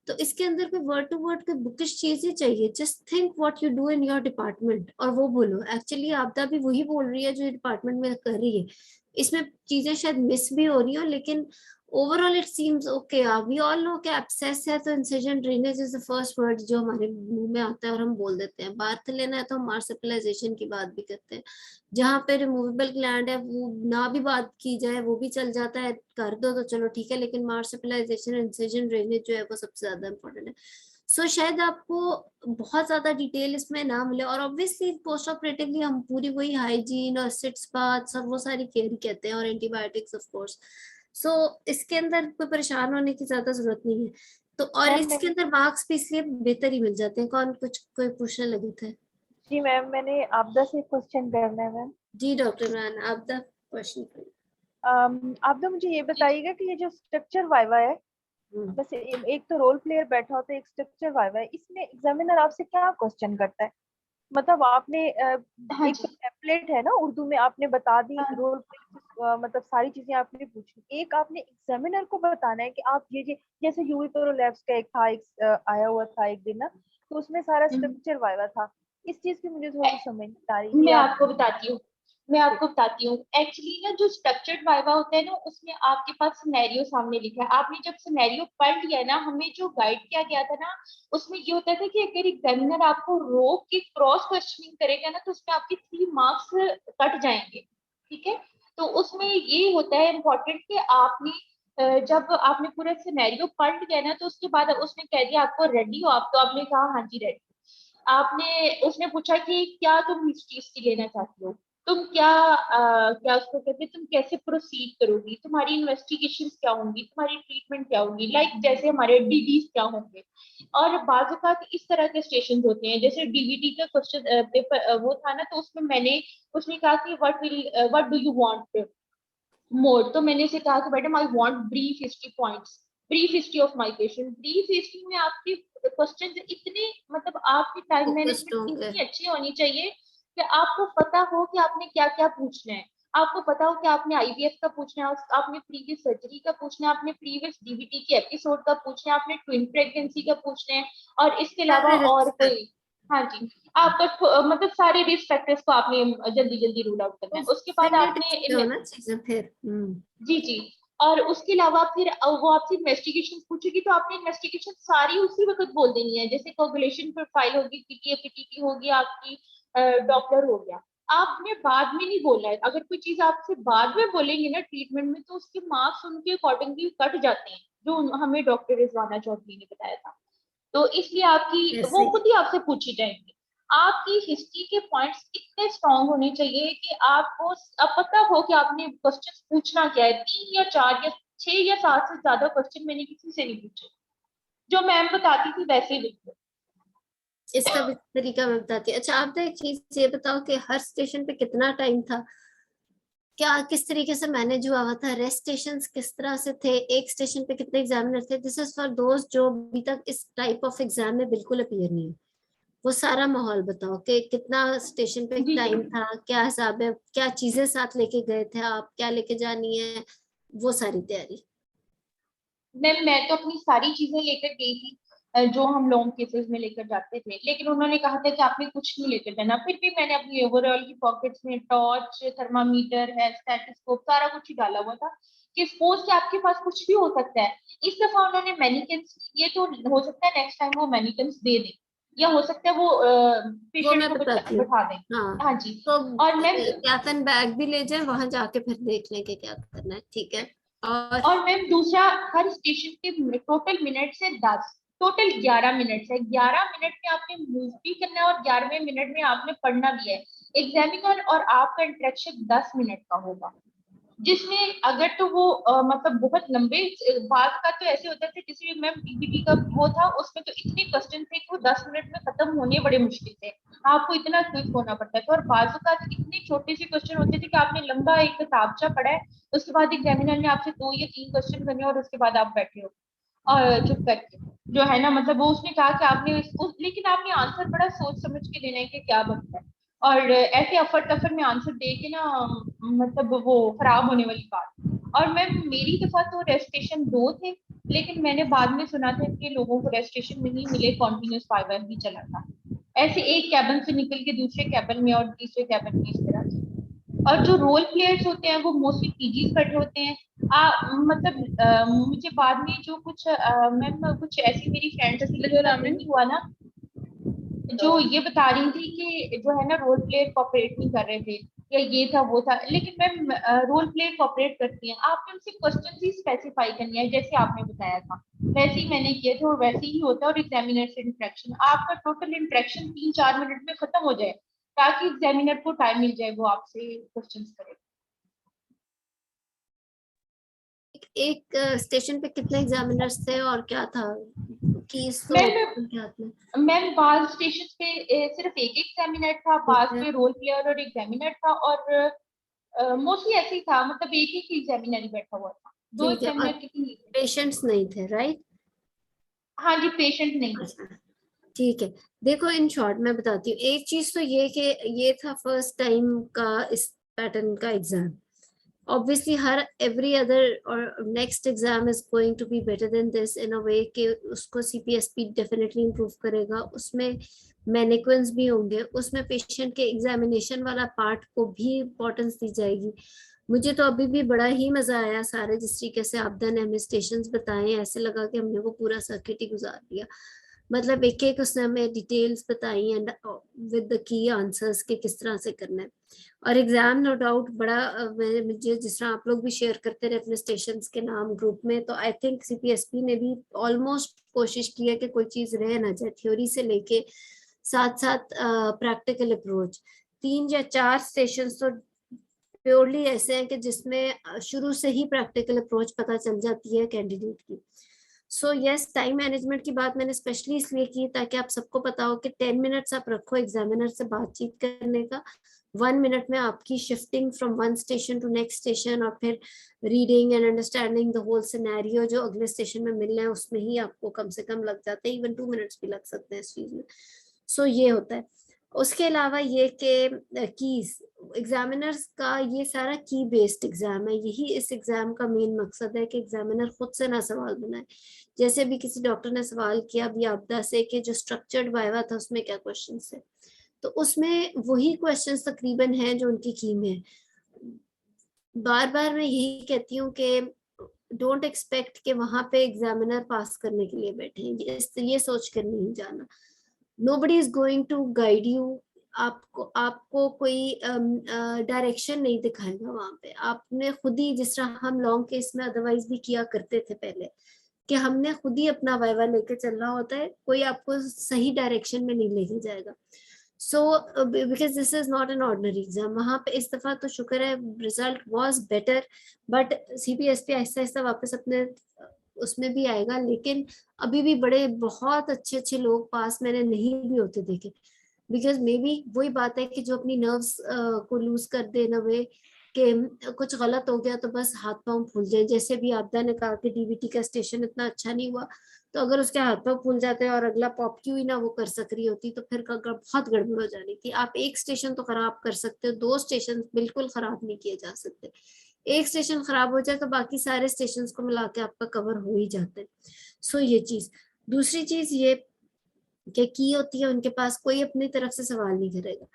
S1: तो इसके अंदर कोई वर्ड टू वर्ड कोई बुकिश चीज ही चाहिए, just think what you do in your department और वो बोलो। एक्चुअली आपदा भी वही बोल रही है जो डिपार्टमेंट में कर रही है। इसमें चीजें शायद मिस भी हो रही हो, लेकिन overall it seems okay. We all know कि एब्सेस है तो incision drainage is the first word जो हमारे मुंह में आता है और हम बोल देते हैं। बात लेना है तो हम मार्सुपिलाइजेशन की बात भी करते हैं। जहाँ पे रिमूवेबल ग्लैंड है वो ना भी बात की जाए वो भी चल जाता है, कर दो तो चलो ठीक है, लेकिन मार्सुपिलाइजेशन इंसिजन ड्रेनेज जो है वो सबसे ज्यादा इंपॉर्टेंट है। सो शायद आपको बहुत ज्यादा डिटेल इसमें ना मिले, और ऑब्वियसली पोस्ट ऑपरेटिवली हम पूरी वही हाइजीन और सिट्स बाथ्स और वो सारी केयर ही कहते हैं, और एंटीबायोटिक्स ऑफ कोर्स। सो इसके अंदर कोई परेशान होने की ज्यादा जरूरत नहीं है। तो और
S3: मैम
S1: इसके
S3: मैंने
S1: अंदर मार्क्स भी इसलिए बेहतर ही मिल जाते हैं। कौन कुछ कोई पूछने लगे थे?
S3: जी मैम, मैंने आपदा से क्वेश्चन करना है मैम।
S1: जी डॉक्टर मैन, आप द क्वेश्चन।
S3: आपदा मुझे ये बताइएगा कि ये जो स्ट्रक्चर वाइवा है, वैसे एक तो रोल प्लेयर बैठा होता है, एक स्ट्रक्चर वाइवा है, इसमें एग्जामिनर आपसे क्या क्वेश्चन करता है? मतलब आपने
S2: हाँ
S3: एक तो
S2: जी।
S3: टेम्पलेट है ना उर्दू में, आपने बता दी
S2: हाँ
S3: रोल प्ले, मतलब सारी चीजें आपने पूछी। एक आपने एग्जामिनर को बताना है कि आप ये जैसे यूवी प्रोलैप्स का एक था, एक आया हुआ था एक दिन ना, तो उसमें सारा स्ट्रक्चर वाइवा था। इस चीज की मुझे थोड़ी सी समझ नहीं आ रही कि
S2: मैं
S3: आप।
S2: आपको बताती हूँ। एक्चुअली ना जो स्ट्रक्चर्ड वाइवा होता है ना, उसमें आपके पास सिनेरियो सामने लिखा है। आपने जब सिनेरियो पढ़ लिया है ना, हमें जो गाइड किया गया था ना, उसमें ये होता था कि अगर एग्जामिनर आपको रोक के क्रॉस क्वेश्चनिंग करेगा ना, तो उसमें आपके 3 मार्क्स कट जाएंगे। ठीक है। तो उसमें ये होता है इम्पोर्टेंट कि आपने जब आपने पूरा सिनेरियो पढ़ लिया है ना, तो उसके बाद उसने कह दिया आपको रेडी हो आप, तो आपने कहा हाँ जी रेडी। आपने उसने पूछा कि क्या तुम हिस्ट्री इसकी लेना चाहती हो, तुम क्या क्या उसको कहते हैं, तुम कैसे प्रोसीड करोगी, तुम्हारी इन्वेस्टिगेशन क्या होंगी, तुम्हारी ट्रीटमेंट क्या होगी, लाइक जैसे हमारे डीडीज क्या होंगे। और बाज़ औक़ात इस तरह के स्टेशन होते हैं, जैसे डीवीटी का क्वेश्चन पेपर वो था ना, तो उसमें मैंने उसने कहा कि what do you want more. तो मैंने उसे कहा कि madam I want brief history points, brief history of my patient. Brief history में आपके क्वेश्चंस इतने, मतलब आपकी टाइम
S1: फोकस्ड
S2: मैनेजमेंट
S1: होंगे।
S2: इतनी अच्छी होनी चाहिए कि आपको पता हो कि आपने क्या क्या पूछना है। आपको पता हो कि आपने आईवीएफ का पूछना है, आपने प्रीवियस सर्जरी का पूछना है, आपने प्रीवियस डीवीटी के एपिसोड का पूछना है, आपने ट्विन प्रेगनेंसी का पूछना है, और इसके अलावा
S1: सारे
S2: और
S1: रिस्क
S2: कोई। हाँ जी। आपका मतलब सारे रिस्क फैक्टर्स को आपने जल्दी जल्दी रूल आउट करना
S1: तो
S2: है। उसके बाद
S1: फिंगर टिप्स
S2: आपने
S1: पे हो ना चीजें फिर।
S2: जी जी। और उसके अलावा फिर वो आपसे इन्वेस्टिगेशन पूछेगी तो आपने इन्वेस्टिगेशन सारी उसी वक्त बोल देनी है, जैसे कोगुलेशन प्रोफाइल होगी, पीटीए पीटीटी होगी आपकी, डॉपलर हो गया। आपने बाद में नहीं बोलना है। अगर कोई चीज आपसे बाद में बोलेंगे ना ट्रीटमेंट में, तो उसके मार्क्स उनके अकॉर्डिंगली कट जाते हैं, जो हमें डॉक्टर रिजवाना चौधरी ने बताया था। तो इसलिए आपकी वो
S1: ऐसे
S2: खुद ही आपसे पूछी जाएंगी। आपकी हिस्ट्री के पॉइंट्स इतने स्ट्रांग होने चाहिए कि आपको अब पता हो कि आपने क्वेश्चन पूछना क्या है। 3 या 4 या 6 या 7 से ज्यादा क्वेश्चन मैंने किसी से नहीं पूछे, जो मैम बताती थी वैसे ही बिल्कुल।
S1: इसका भी तरीका मैं बताती हूँ। अच्छा आप तो एक चीज ये बताओ कि हर स्टेशन पे कितना टाइम था, क्या किस तरीके से मैनेज हुआ हुआ था, रेस्ट स्टेशंस किस तरह से थे, एक स्टेशन पे कितने एग्जामिनर थे? दिस इज फॉर दोस्त जो अभी तक इस टाइप ऑफ एग्जाम में बिल्कुल अपीयर नहीं है। वो सारा माहौल बताओ कि कितना स्टेशन पे
S2: जी जी
S1: टाइम था, क्या हिसाब है, क्या चीजें साथ लेके गए थे आप, क्या लेके जानी है, वो सारी तैयारी।
S2: मैम, मैं तो अपनी सारी चीजें लेकर गई थी, जो हम लॉन्ग केसेस में लेकर जाते थे, लेकिन उन्होंने कहा था कि आपने कुछ नहीं लेकर जाना। फिर भी मैंने अपनी ओवरऑल की पॉकेट्स में टॉर्च, थर्मामीटर है, स्टेथोस्कोप, सारा कुछ ही डाला हुआ था कि सपोज कि आपके पास कुछ भी हो सकता है। इस दफा उन्होंने मैनिकेन्स, ये तो हो सकता है नेक्स्ट टाइम वो मैनिकेन्स दे दें, या हो सकता है वो
S1: वो
S2: पेशेंट
S1: मैं
S2: को
S1: बताती हूँ।
S2: बैठा दें।
S1: हाँ,
S2: हाँ जी।
S1: तो
S2: और मैम,
S1: कैफन बैग भी ले जाए, वहां जाके फिर देख लें कि क्या करना है, ठीक है। और
S2: और मैम दूसरा, हर स्टेशन के टोटल मिनट से 10, टोटल 11 मिनट है। 11 मिनट में आपने मूव भी करना है और 11वें मिनट में आपने पढ़ना भी है। एग्जामिनर और आपका इंटरेक्शन 10 मिनट का होगा, जिसमें अगर तो वो मतलब बहुत लंबे बात का तो ऐसे होता था, जैसे मैम पीपीटी का वो था, उसमें तो इतने क्वेश्चन थे कि वो 10 मिनट में खत्म होने बड़े मुश्किल थे। आपको इतना क्विक होना पड़ता था, और बाजू का इतने छोटे से क्वेश्चन होते थे कि आपने लंबा एक किताबचा पढ़ा है, उसके बाद एग्जामिनर ने आपसे 2 या 3 क्वेश्चन करने, और उसके बाद आप बैठे हो और चुप करके, जो है ना, मतलब वो उसने कहा कि आपने लेकिन आपने आंसर बड़ा सोच समझ के देना है कि क्या बनता है, और ऐसे अफर तफर में आंसर दे के ना, मतलब वो खराब होने वाली बात। और मैम मेरी दफा तो रेजिस्ट्रेशन 2 थे, लेकिन मैंने बाद में सुना था कि लोगों को रेजिस्ट्रेशन नहीं मिले, कॉन्टिन्यूस फाइवर ही चला था, ऐसे एक कैबिन से निकल के दूसरे कैबिन में और तीसरे कैबिन में, इस तरह से। और जो रोल प्लेयर्स होते हैं वो मोस्टली पीजीज बैठे होते हैं। मतलब मुझे बाद में जो कुछ मैम कुछ ऐसी मेरी फ्रेंड्स नहीं हुआ ना, जो ये बता रही थी कि जो है ना रोल प्ले कॉपरेट नहीं कर रहे थे, या ये था वो था, लेकिन मैम रोल प्ले कॉपरेट करती हैं। आपने उनसे क्वेश्चन ही स्पेसिफाई करनी है, जैसे आपने बताया था वैसे ही मैंने किया था, और वैसे ही होता है। और एग्जामिनर से इंटरेक्शन, आपका टोटल इंटरेक्शन 3-4 मिनट में खत्म हो जाए, ताकि एग्जामिनर को टाइम मिल जाए वो आपसे क्वेश्चन करे।
S1: एक स्टेशन पे कितने एग्जामिनर्स थे और क्या था, कीज तो
S2: मैम
S1: उनके हाथ में?
S2: मैम बाज स्टेशन पे सिर्फ एक एग्जामिनर था,
S1: ठीक
S2: बाज
S1: है,
S2: पे रोल प्लेयर और एग्जामिनर था, और मोस्टली ऐसे ही था, मतलब एक ही एग्जामिनर ही बैठा हुआ था, 2
S1: ठीक है। और
S2: एग्जामिनर की।
S1: पेशेंट्स नहीं थे, राइट?
S2: हाँ जी, पेशेंट नहीं थे।
S1: अच्छा, ठीक है। देखो इन शॉर्ट मैं बताती हूँ, एक चीज तो ये कि ये था फर्स्ट टाइम का इस पैटर्न का एग्जाम। ऑब्वियसली हर एवरी अदर और next exam is going to be better than this in a way कि उसको सीपीएसपी डेफिनेटली इंप्रूव करेगा, उसमें मैनेक्विन्स भी होंगे, उसमें पेशेंट के एग्जामिनेशन वाला पार्ट को भी इम्पोर्टेंस दी जाएगी। मुझे तो अभी भी बड़ा ही मजा आया, सारे जिस तरीके से आपदा ने हमें स्टेशंस बताए, ऐसे लगा कि हमने वो पूरा सर्किट ही गुजार दिया। मतलब एक एक उसने हमें डिटेल्स बताई and with the key answers के किस तरह से करना है। और एग्जाम नो डाउट बड़ा मुझे जिस तरह आप लोग भी शेयर करते रहे अपने स्टेशंस के नाम ग्रुप में, तो आई थिंक सीपीएसपी ने भी ऑलमोस्ट कोशिश की है कि कोई चीज रह ना जाए, थ्योरी से लेके साथ साथ प्रैक्टिकल अप्रोच। 3 या 4 स्टेशन तो प्योरली ऐसे हैं कि जिसमें शुरू से ही प्रैक्टिकल अप्रोच पता चल जाती है कैंडिडेट की। सो यस, टाइम मैनेजमेंट की बात मैंने स्पेशली इसलिए की ताकि आप सबको पता हो कि 10 मिनट्स आप रखो एग्जामिनर से बातचीत करने का, 1 मिनट में आपकी shifting from one station to next station, और फिर reading and understanding the whole scenario जो अगले स्टेशन में मिलना है उसमें ही आपको कम से कम लग जाते हैं, इवन 2 मिनट्स भी लग सकते हैं इस चीज में। सो ये होता है। उसके अलावा ये कि कीज एग्जामिनर्स का ये सारा की बेस्ड एग्जाम है, यही इस एग्जाम का मेन मकसद है कि एग्जामिनर खुद से ना सवाल बनाए। जैसे भी किसी डॉक्टर ने सवाल किया अभी आपदा से कि जो स्ट्रक्चर्ड वाइवा था उसमें क्या क्वेश्चन है, तो उसमें वही क्वेश्चंस तकरीबन हैं जो उनकी की में है। बार बार मैं यही कहती हूँ कि डोंट एक्सपेक्ट कि वहां पे एग्जामिनर पास करने के लिए बैठे हैं, ये सोच कर नहीं जाना। Nobody is going to guide you, आपको कोई डायरेक्शन नहीं दिखाएगा वहां पे। आपने खुद ही, जिस तरह हम लॉन्ग केस में अदरवाइज भी किया करते थे पहले, कि हमने खुद ही अपना वाइवा लेके चलना होता है, कोई आपको सही डायरेक्शन में नहीं लेके जाएगा। So because this is not an ordinary exam, वहां पे इस दफा तो शुक्र है result was better, but CBSE Aahista Aahista वापस अपने उसमें भी आएगा, लेकिन अभी भी बड़े बहुत अच्छे अच्छे लोग पास मैंने नहीं भी होते देखे। बिकॉज मे बी वही बात है कि जो अपनी नर्व्स को लूज कर दे न वे, कि कुछ गलत हो गया तो बस हाथ पांव फूल जाए। जैसे भी आपदा ने कहा कि डीबीटी का स्टेशन इतना अच्छा नहीं हुआ, तो अगर उसके हाथ पांव फूल जाते और अगला पॉप क्यू ही ना वो कर सक रही होती, तो फिर बहुत गड़बड़ हो जानी थी। आप एक स्टेशन तो खराब कर सकते हो, 2 स्टेशन बिल्कुल खराब नहीं किए जा सकते। एक स्टेशन खराब हो जाए तो बाकी सारे स्टेशन को मिला के आपका कवर हो ही जाता है। सो ये चीज। दूसरी चीज ये कि की होती है उनके पास, कोई अपनी तरफ से सवाल नहीं करेगा।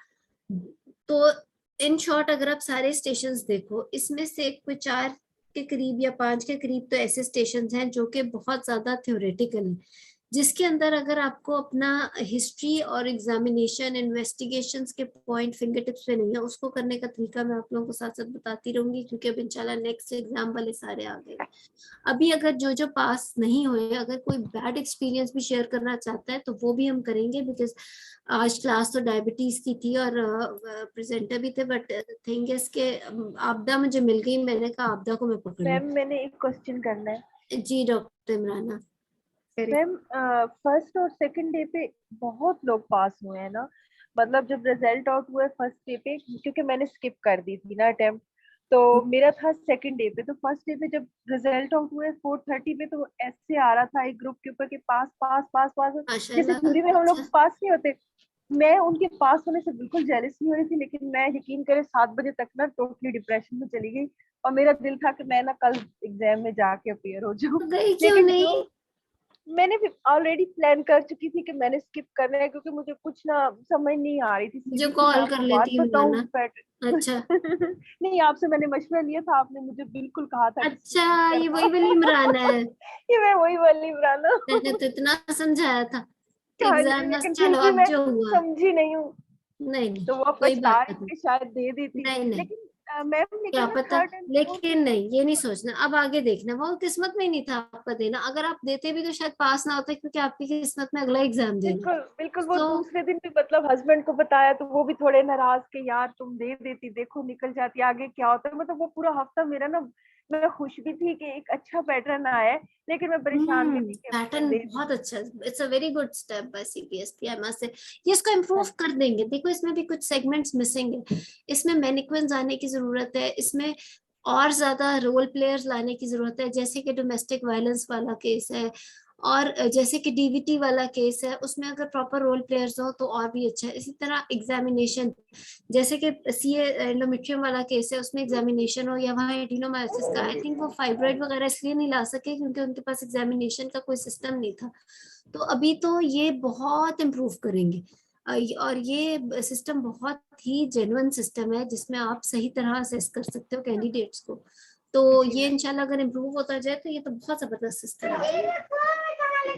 S1: तो इन शॉर्ट अगर आप सारे स्टेशंस देखो, इसमें से कोई 4 के करीब या 5 के करीब तो ऐसे स्टेशंस हैं जो कि बहुत ज्यादा थ्योरेटिकल हैं, जिसके अंदर अगर आपको अपना हिस्ट्री और एग्जामिनेशन इन्वेस्टिगेशंस के पॉइंट फिंगर टिप्स पे नहीं है, उसको करने का तरीका मैं आप लोगों को साथ साथ बताती रहूंगी, क्योंकि अब इंशाल्लाह नेक्स्ट एग्जाम वाले सारे आ गए। अभी अगर जो जो पास नहीं हुए, अगर कोई बैड एक्सपीरियंस भी शेयर करना चाहता है तो वो भी हम करेंगे, बिकॉज आज क्लास तो डायबिटीज की थी और प्रेजेंटर भी थे, बट थिंग इज के आपदा मुझे मिल गई, मैंने कहा आपदा को मैं पकड़ लूं।
S3: मैम मैंने एक क्वेश्चन करना है।
S1: जी डॉक्टर इमराना।
S3: मैम फर्स्ट और सेकंड डे पे बहुत लोग पास हुए हैं ना, मतलब जब रिजल्ट आउट हुआ फर्स्ट डे पे, क्योंकि मैंने स्किप कर दी थी ना अटेम्प्ट, तो मेरा था सेकंड डे पे। तो फर्स्ट डे पे जब रिजल्ट आउट हुए 4:30 पे, तो ऐसे आ रहा था एक ग्रुप के ऊपर कि पास पास पास पास, जैसे
S1: माशाल्लाह।
S3: थ्योरी में हम लोग
S1: अच्छा।
S3: पास नहीं होते। मैं उनके पास होने से बिल्कुल जेलस नहीं हो रही थी, लेकिन मैं यकीन करे 7 बजे तक ना टोटली डिप्रेशन में चली गई, और मेरा दिल था कि मैं ना कल एग्जाम में जाके अपियर हो जाऊं।
S1: तो गई क्यों
S3: लेकिन
S1: नहीं?
S3: जो मैंने भी ऑलरेडी प्लान कर चुकी थी कि मैंने स्किप करना है, क्योंकि मुझे कुछ ना समझ नहीं आ रही थी
S1: जो
S3: सीबीएसई। मैं
S1: कॉल कर
S3: आपको बात
S1: लेती
S3: बताऊं
S1: इमराना।
S3: बेटर
S1: अच्छा।
S3: नहीं, आपसे मैंने मशवरा लिया था, आपने मुझे बिल्कुल कहा था कि
S1: अच्छा,
S3: skip नहीं
S1: ये वही वाली
S3: करना।
S1: इमरान है।
S3: ये मैं वही वाली इमरान हूं।
S1: मैंने तो इतना समझाया था कि
S3: हाँ जी,
S1: एग्जाम में,
S3: लेकिन फिर
S1: चलो
S3: भी
S1: अब
S3: मैं
S1: जो हुआ।
S3: समझी नहीं हूँ,
S1: नहीं नहीं,
S3: तो वो
S1: कोई बात
S3: पछता रही
S1: नहीं।
S3: थी, शायद दे देती।
S1: नहीं नहीं,
S3: लेकिन मैम,
S1: क्या
S3: लेकिन मैं
S1: पता।
S3: थर्ड एंड फोर्थ
S1: लेकिन नहीं, ये नहीं सोचना, अब आगे देखना, वो किस्मत में ही नहीं था आपका देना। अगर आप देते भी तो शायद पास ना होते, क्योंकि आपकी किस्मत में अगला एग्जाम देना।
S3: बिल्कुल बिल्कुल, वो
S1: तो
S3: दूसरे दिन भी मतलब हस्बैंड को बताया तो वो भी थोड़े नाराज के, यार तुम दे देती, देखो निकल जाती, आगे क्या होता है। मतलब वो पूरा हफ्ता मेरा ना, मैं खुश भी थी कि एक अच्छा पैटर्न आया है, लेकिन मैं परेशान भी थी कि मैं
S1: पैटर्न
S3: दे
S1: बहुत
S3: दी।
S1: अच्छा, it's a very good step by CBSE, I must say. ये इसको इम्प्रूव
S3: हाँ
S1: कर देंगे। देखो इसमें भी कुछ सेगमेंट्स मिसिंग है, इसमें मैनिक्विन्स आने की जरूरत है, इसमें और ज्यादा रोल प्लेयर्स लाने की जरूरत है, जैसे कि डोमेस्टिक वायलेंस वाला केस है, और जैसे कि डीवीटी वाला केस है, उसमें अगर प्रॉपर रोल प्लेयर्स हो तो और भी अच्छा है। इसी तरह एग्जामिनेशन, जैसे कि सीए एंडोमेट्रियम वाला केस है, उसमें एग्जामिनेशन हो, या वहाँ एडिनोमायोसिस का, आई थिंक वो फाइब्रॉइड वगैरह इसलिए नहीं ला सके क्योंकि उनके पास एग्जामिनेशन का कोई सिस्टम नहीं था। तो अभी तो ये बहुत इम्प्रूव करेंगे, और ये सिस्टम बहुत ही जेन्युइन सिस्टम है, जिसमें आप सही तरह असेस कर सकते हो कैंडिडेट्स को। तो
S3: जी
S1: ये
S3: मैम।
S1: इंशाल्लाह अगर इम्प्रूव होता जाए तो ये तो बहुत जबरदस्त सिस्टम है।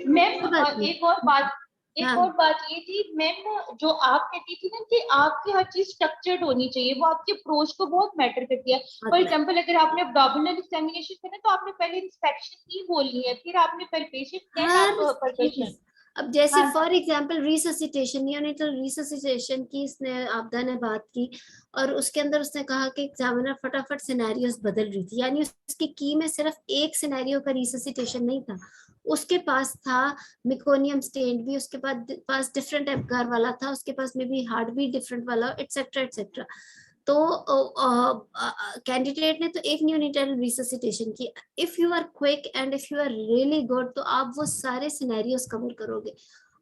S2: मैम
S1: कोई बात नहीं।
S2: एक
S1: हाँ
S2: और बात ये थी मैम, जो आप कहती थी ना कि आपकी हर चीज स्ट्रक्चर्ड होनी चाहिए, वो आपके अप्रोच को बहुत मैटर करती है। फॉर एग्जांपल, अगर आपने अब्डोमिनल एग्जामिनेशन करना है तो आपने पहले इंस्पेक्शन की बोलनी है, फिर आपने परपेशन, देन आप
S1: हर
S2: परपेशन।
S1: चीज। अब जैसे
S2: हाँ
S1: फॉर
S2: जी।
S1: एग्जांपल रिससिटेशन, न्यूनेटल रिससिटेशन की इसने आपदा ने बात की, और उसके अंदर उसने कहा कि एग्जामिनर फटाफट सिनेरियोस बदल रही थी, यानी उसकी की में सिर्फ एक सिनेरियो का रिससिटेशन नहीं था, उसके पास था मिकोनियम स्टेन भी, उसके पास डिफरेंट एबगार वाला था, उसके पास में भी हार्ट भी डिफरेंट वाला, एटसेट्रा एटसेट्रा। तो कैंडिडेट ने तो एक न्यूनिटल रिससिटेशन की। If you are quick and if you are really good, तो आप वो सारे सिनेरियोस कवर करोगे।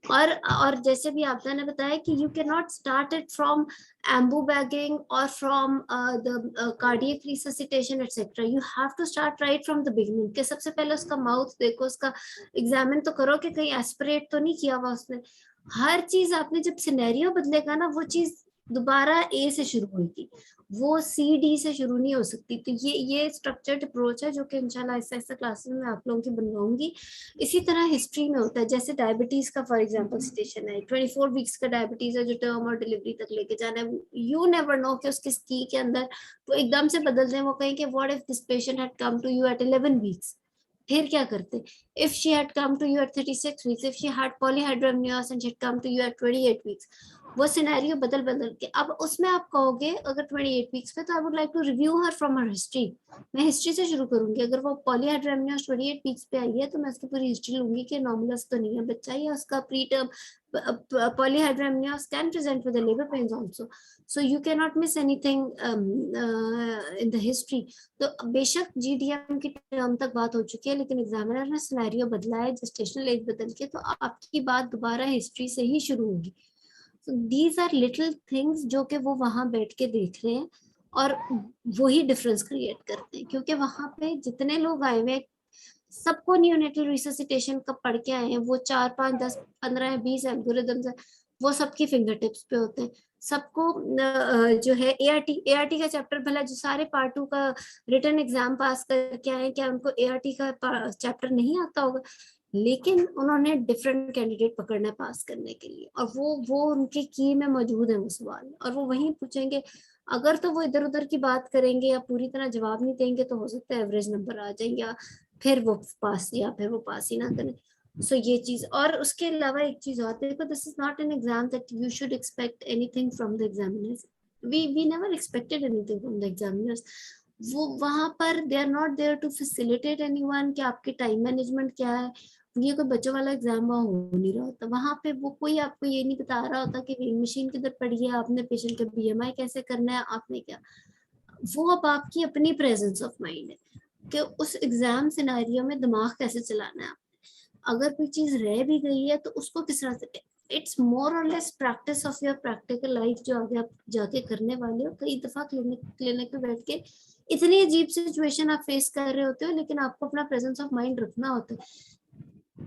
S1: और जैसे भी आपदा ने बताया कि you can not start it from Ambu bagging और from the cardiac resuscitation etcetera, you have to start right from the beginning, कि सबसे पहले उसका माउथ देखो, उसका एग्जामिन तो करो कि कहीं एस्पिरेट तो नहीं किया हुआ उसने। हर चीज आपने जब सिनेरियो बदलेगा ना, वो चीज दोबारा ए से शुरू होगी, वो सी डी से शुरू नहीं हो सकती। तो ये स्ट्रक्चर्ड अप्रोच है जो कि इंशाल्लाह ऐसा ऐसा क्लासेस में आप लोगों की बनवाऊंगी। इसी तरह हिस्ट्री में होता है, जैसे डायबिटीज का फॉर एग्जांपल स्टेशन है, 24 वीक्स का डायबिटीज है जो टर्म और डिलीवरी तक लेके जाना है। यू नेवर नो कि उसके स्की के अंदर वो एकदम से बदल दें, वो कहें कि what if this patient had come to you at 11 weeks, फिर क्या करते? If she had come to you at 36 weeks, if she had polyhydramnios and she had come to you at 28 weeks, वो सिनेरियो बदल बदल के अब उसमें आप कहोगे अगर 28 वीक्स पे, तो I would like to review her from her history. मैं हिस्ट्री से शुरू करूंगी। अगर वो पॉलीहाइड्रामियोस 28 वीक्स पे आई है तो मैं उसकी पूरी हिस्ट्री लूंगी कि नॉर्मलस तो नहीं है बच्चा, या उसका pre term polyhydramnios can present with the labor pains also, so you cannot miss anything in the history। तो बेशक जीडीएम की टर्म तक बात हो चुकी है, लेकिन एग्जामिनर ने सिनेरियो बदला है जेस्टेशनल एज बदल के, तो आपकी बात दोबारा हिस्ट्री से ही शुरू होगी। So these are little things जो कि वो वहां बैठ के देख रहे हैं और वही डिफरेंस क्रिएट करते हैं, क्योंकि वहां पे जितने लोग आए हुए सबको नियोनेटल रिससिटेशन का पढ़ के आए हैं, वो 4 5 10 15 20 एल्गोरिथम्स है, वो सबकी फिंगर टिप्स पे होते हैं। सबको जो है एआरटी का चैप्टर, भला जो सारे पार्ट 2 का रिटन एग्जाम पास करके आए, क्या उनको एआरटी का चैप्टर नहीं आता होगा? लेकिन उन्होंने डिफरेंट कैंडिडेट पकड़ना पास करने के लिए, और वो उनके की में मौजूद है वो सवाल, और वो वहीं पूछेंगे। अगर तो वो इधर उधर की बात करेंगे या पूरी तरह जवाब नहीं देंगे तो हो सकता है एवरेज नंबर आ जाए, या फिर वो पास ही ना करें। सो ये चीज, और उसके अलावा एक चीज और देखो, this is not an exam that you should expect anything from the examiners. We never expected anything from the examiners. वो वहां पर they are not there to facilitate anyone कि आपकी टाइम मैनेजमेंट क्या है। ये कोई बच्चों वाला एग्जाम वहां हो नहीं रहा होता। वहां पे वो कोई आपको ये नहीं बता रहा होता कि वेइंग मशीन किधर पड़ी है, आपने पेशेंट का बीएमआई कैसे करना है, आपने क्या। वो अब आपकी अपनी प्रेजेंस ऑफ माइंड है कि उस एग्जाम सिनेरियो में दिमाग कैसे चलाना है। अगर कोई चीज रह भी गई है तो उसको किस तरह से, इट्स मोर और less practice of your practical life जो आगे आप जाके करने वाले हो। कई दफा क्लिनिक पे बैठ के इतनी अजीब सिचुएशन आप फेस कर रहे होते हो, लेकिन आपको अपना प्रेजेंस ऑफ माइंड रखना होता है।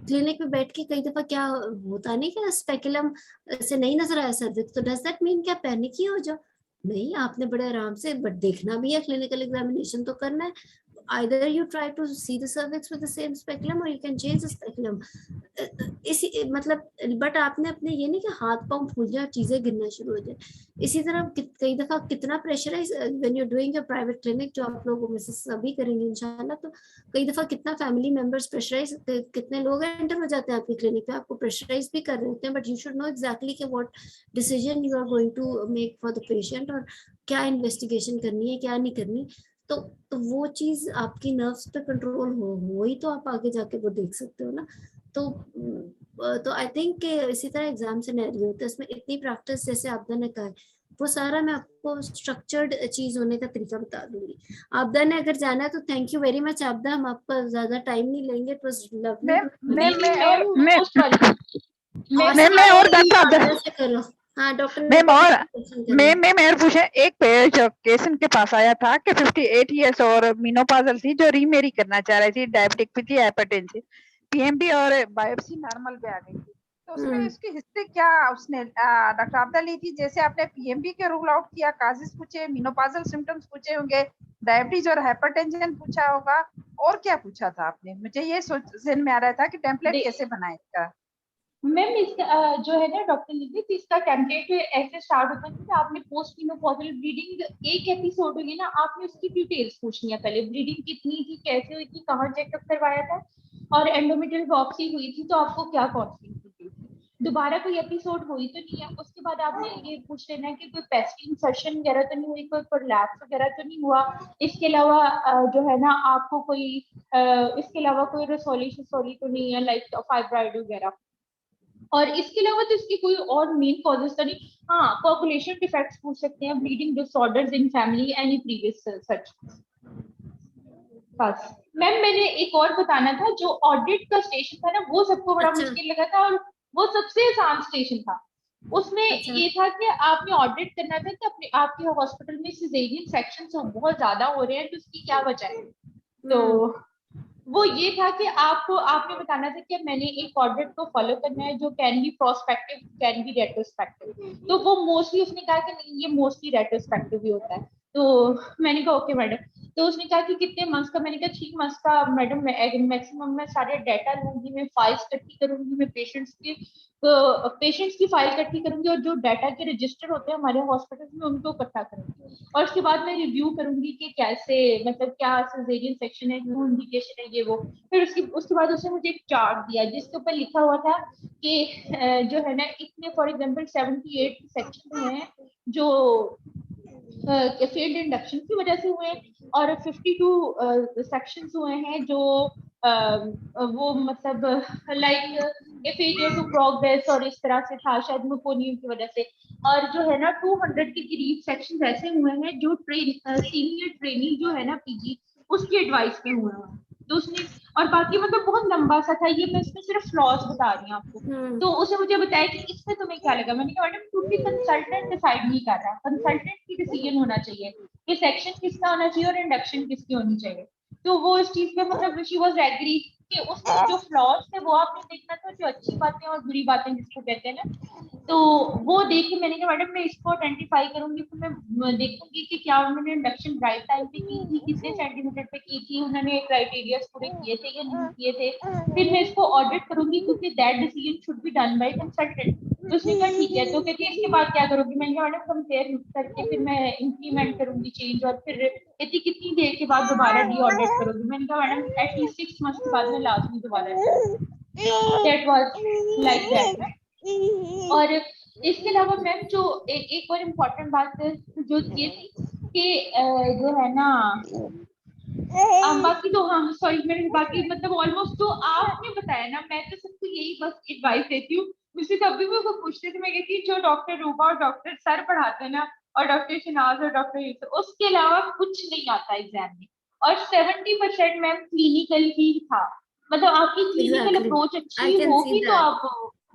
S1: क्लिनिक में बैठ के कई दफा क्या होता नहीं, क्या स्पेकुलम से नहीं नजर आया सर्विक्स, तो डज दैट मीन क्या पैनिक ही हो जाओ? नहीं, आपने बड़े आराम से, बट देखना भी है, क्लिनिकल एग्जामिनेशन तो करना है। either you try to see the cervix with the same speculum or you can change the speculum। इसी मतलब, बट आपने अपने ये नहीं कि हाथ पांव फूल जाए, चीजें गिरना शुरू हो जाए। इसी तरह कई दफा कितना प्रेशर है when you doing your private clinic, जो आप लोगों में से सभी करेंगे इंशाल्लाह। तो कई दफा कितना फैमिली मेंबर्स प्रेशराइज, कितने लोग एंटर हो जाते हैं आपकी क्लिनिक पे, आपको प्रेशराइज भी कर रहे होते हैं, but you should know exactly कि what decision you are going to make for the patient, और क्या इन्वेस्टिगेशन करनी है क्या नहीं करनी। तो वो चीज आपकी नर्व्स पे कंट्रोल हो ही तो आप आगे जाके वो देख सकते हो ना। तो आई थिंक इसी तरह एग्जाम सिनेरियो होता है, इसमें इतनी प्रैक्टिस जैसे आपदा ने कहा है, वो सारा मैं आपको स्ट्रक्चर्ड चीज होने का तरीका बता दूंगी। आपदा ने अगर जाना है तो थैंक यू वेरी मच आपदा, हम आपका ज्यादा टाइम नहीं लेंगे। It was lovely.
S4: मैं और डॉक्टर
S1: से करो। हाँ डॉक्टर
S4: मैम, और मैम और पूछे, एक पेशेंट के पास आया था कि 58 इयर्स और मेनोपॉजल थी, जो रीमेरी करना चाह रही थी, डायबिटिक भी थी, हाइपरटेंसिव, पीएमडी और बायोप्सी नॉर्मल पे आ गई थी। तो उसमें उसकी हिस्ट्री क्या उसने डॉक्टर आपदा ली थी? जैसे आपने पीएमडी के रूल आउट किया, काजिस पूछे, मेनोपॉजल सिम्टम्स पूछे होंगे, डायबिटीज और हाइपरटेंशन पूछा होगा, और क्या पूछा था आपने? मुझे ये जहन में आ रहा था कि टेम्पलेट कैसे बनाए इसका।
S2: मैम इसका जो है ना डॉक्टर निधि, इसका टेम्पलेट ऐसे स्टार्ट होता है कि आपने पोस्ट मेनोपॉजल ब्लीडिंग एक एपिसोड होगी ना, आपने उसकी डिटेल्स पूछनी है पहले, ब्लीडिंग कितनी थी, कैसे हुई थी, कहाँ चेकअप करवाया था, और एंडोमेट्रियल बिopसी हुई थी तो आपको क्या काउंसलिंग दी थी। दोबारा कोई एपिसोड हुई तो नहीं है। उसके बाद आपने ये पूछ लेना है कि कोई पेस्ट इंसर्शन वगैरह तो नहीं हुई, कोई प्रोलैप्स वगैरह तो नहीं हुआ, इसके अलावा जो है ना आपको कोई इसके अलावा कोई रसोली शसोली तो नहीं है, लाइक फाइब्राइड वगैरह, और इसके अलावा तो इसकी कोई और मेन कॉजेस तो नहीं। हाँ, पॉपुलेशन डिफेक्ट्स पूछ सकते हैं, bleeding disorders in family, any previous such. बस मैम, मैंने एक और बताना था, जो ऑडिट का स्टेशन था ना, वो सबको बड़ा मुश्किल लगा था, और वो सबसे आसान स्टेशन था। उसमें ये था कि आपने ऑडिट करना था कि अपने आपके हॉस्पिटल में सिजेरियन सेक्शन बहुत ज्यादा हो रहे हैं, तो उसकी क्या वजह है। तो वो ये था कि आपको आपने बताना था कि मैंने एक ऑडिट को फॉलो करना है जो can be prospective, can be retrospective. तो वो मोस्टली उसने कहा कि नहीं, ये मोस्टली रेट्रोस्पेक्टिव ही होता है। तो मैंने कहा ओके मैडम। तो उसने कहा कि कितने मंथ्स का, मैंने कहा 3 मंथ्स का मैडम, मैक्सिमम मैं सारे डाटा लूंगी, मैं फाइल्स इकट्ठी करूंगी, मैं पेशेंट्स की फाइल इकट्ठी करूंगी और जो डाटा के रजिस्टर होते हैं हमारे हॉस्पिटल में उनको इकट्ठा करूंगी, और उसके बाद मैं रिव्यू करूंगी कि कैसे, मतलब क्या सिजेरियन सेक्शन है, क्यों इंडिकेशन है, ये वो। फिर उसके बाद उसने मुझे एक चार्ट दिया जिसके ऊपर लिखा हुआ था कि जो है ना, इतने फॉर एग्जांपल 78 सेक्शन हैं जो फेल्ड इंडक्शन की वजह से हुए, और 52 सेक्शंस हुए हैं जो वो मतलब लाइक फेलियर टू प्रोग्रेस और इस तरह से था, शायद मेकोनियम की वजह से। और जो है ना 200 के करीब सेक्शन ऐसे हुए हैं जो सीनियर ट्रेनिंग जो है ना पीजी, उसकी एडवाइस में हुए हैं। तो उसने, और बाकी मतलब बहुत लंबा सा था ये, मैं इसमें सिर्फ फ्लॉज बता रही हूँ आपको। तो उसे मुझे बताया कि इसमें तुम्हें क्या लगा। मैंने कहा मैडम क्योंकि कंसल्टेंट डिसाइड नहीं कर रहा, कंसल्टेंट की डिसीजन होना चाहिए कि सेक्शन किसका होना चाहिए और इंडक्शन किसकी होनी चाहिए। तो वो इस चीज पे मतलब शी वाज एग्री कि उसमें जो फ्लॉज थे वो आपने देखना था, जो अच्छी बातें और बुरी बातें जिसको कहते हैं ना, तो वो देख के मैंने कहा मैडम मैं इसको आइडेंटिफाई करूंगी, फिर मैं देखूंगी कि क्या उन्होंने इंडक्शन राइट टाइम पे की थी, कितने सेंटीमीटर पे की थी, उन्होंने क्राइटेरिया पूरे किए थे या नहीं किए थे। फिर मैं इसको ऑडिट करूंगी क्योंकि that decision should be done by consultant. तो उसने कहा ठीक है। तो कहती है इसके बाद क्या करोगी। मैंने कहा मैडम कंपेयर करके फिर मैं इंप्लीमेंट करूंगी चेंज, और फिर कहती कितनी देर के बाद दोबारा री ऑडिट करोगी। मैंने कहा मैडम एटलीस्ट 6 मंथ्स के बाद मैं लाजमी दोबारा, दैट वाज लाइक दैट। और इसके अलावा मैम जो एक और इम्पोर्टेंट बात जो ये थी कि जो है ना, बाकी तो हाँ सॉरी मेरे बाकी मतलब ऑलमोस्ट तो आपने बताया ना। मैं तो सबको यही बस एडवाइस देती हूँ। मुझसे कभी भी वो पूछते थे, मैं कहती हूँ जो डॉक्टर रूबा और डॉक्टर सर पढ़ाते हैं ना, और डॉक्टर शनाज और डॉक्टर यूसुफ, उसके अलावा कुछ नहीं आता एग्जाम में। और 70% मैम क्लिनिकल ही था। मतलब आपकी क्लिनिकल
S1: एग्जैक्टली,
S2: अप्रोच
S1: आई
S2: अच्छी
S1: कैन सी
S2: होगी तो
S1: दैट।
S2: आप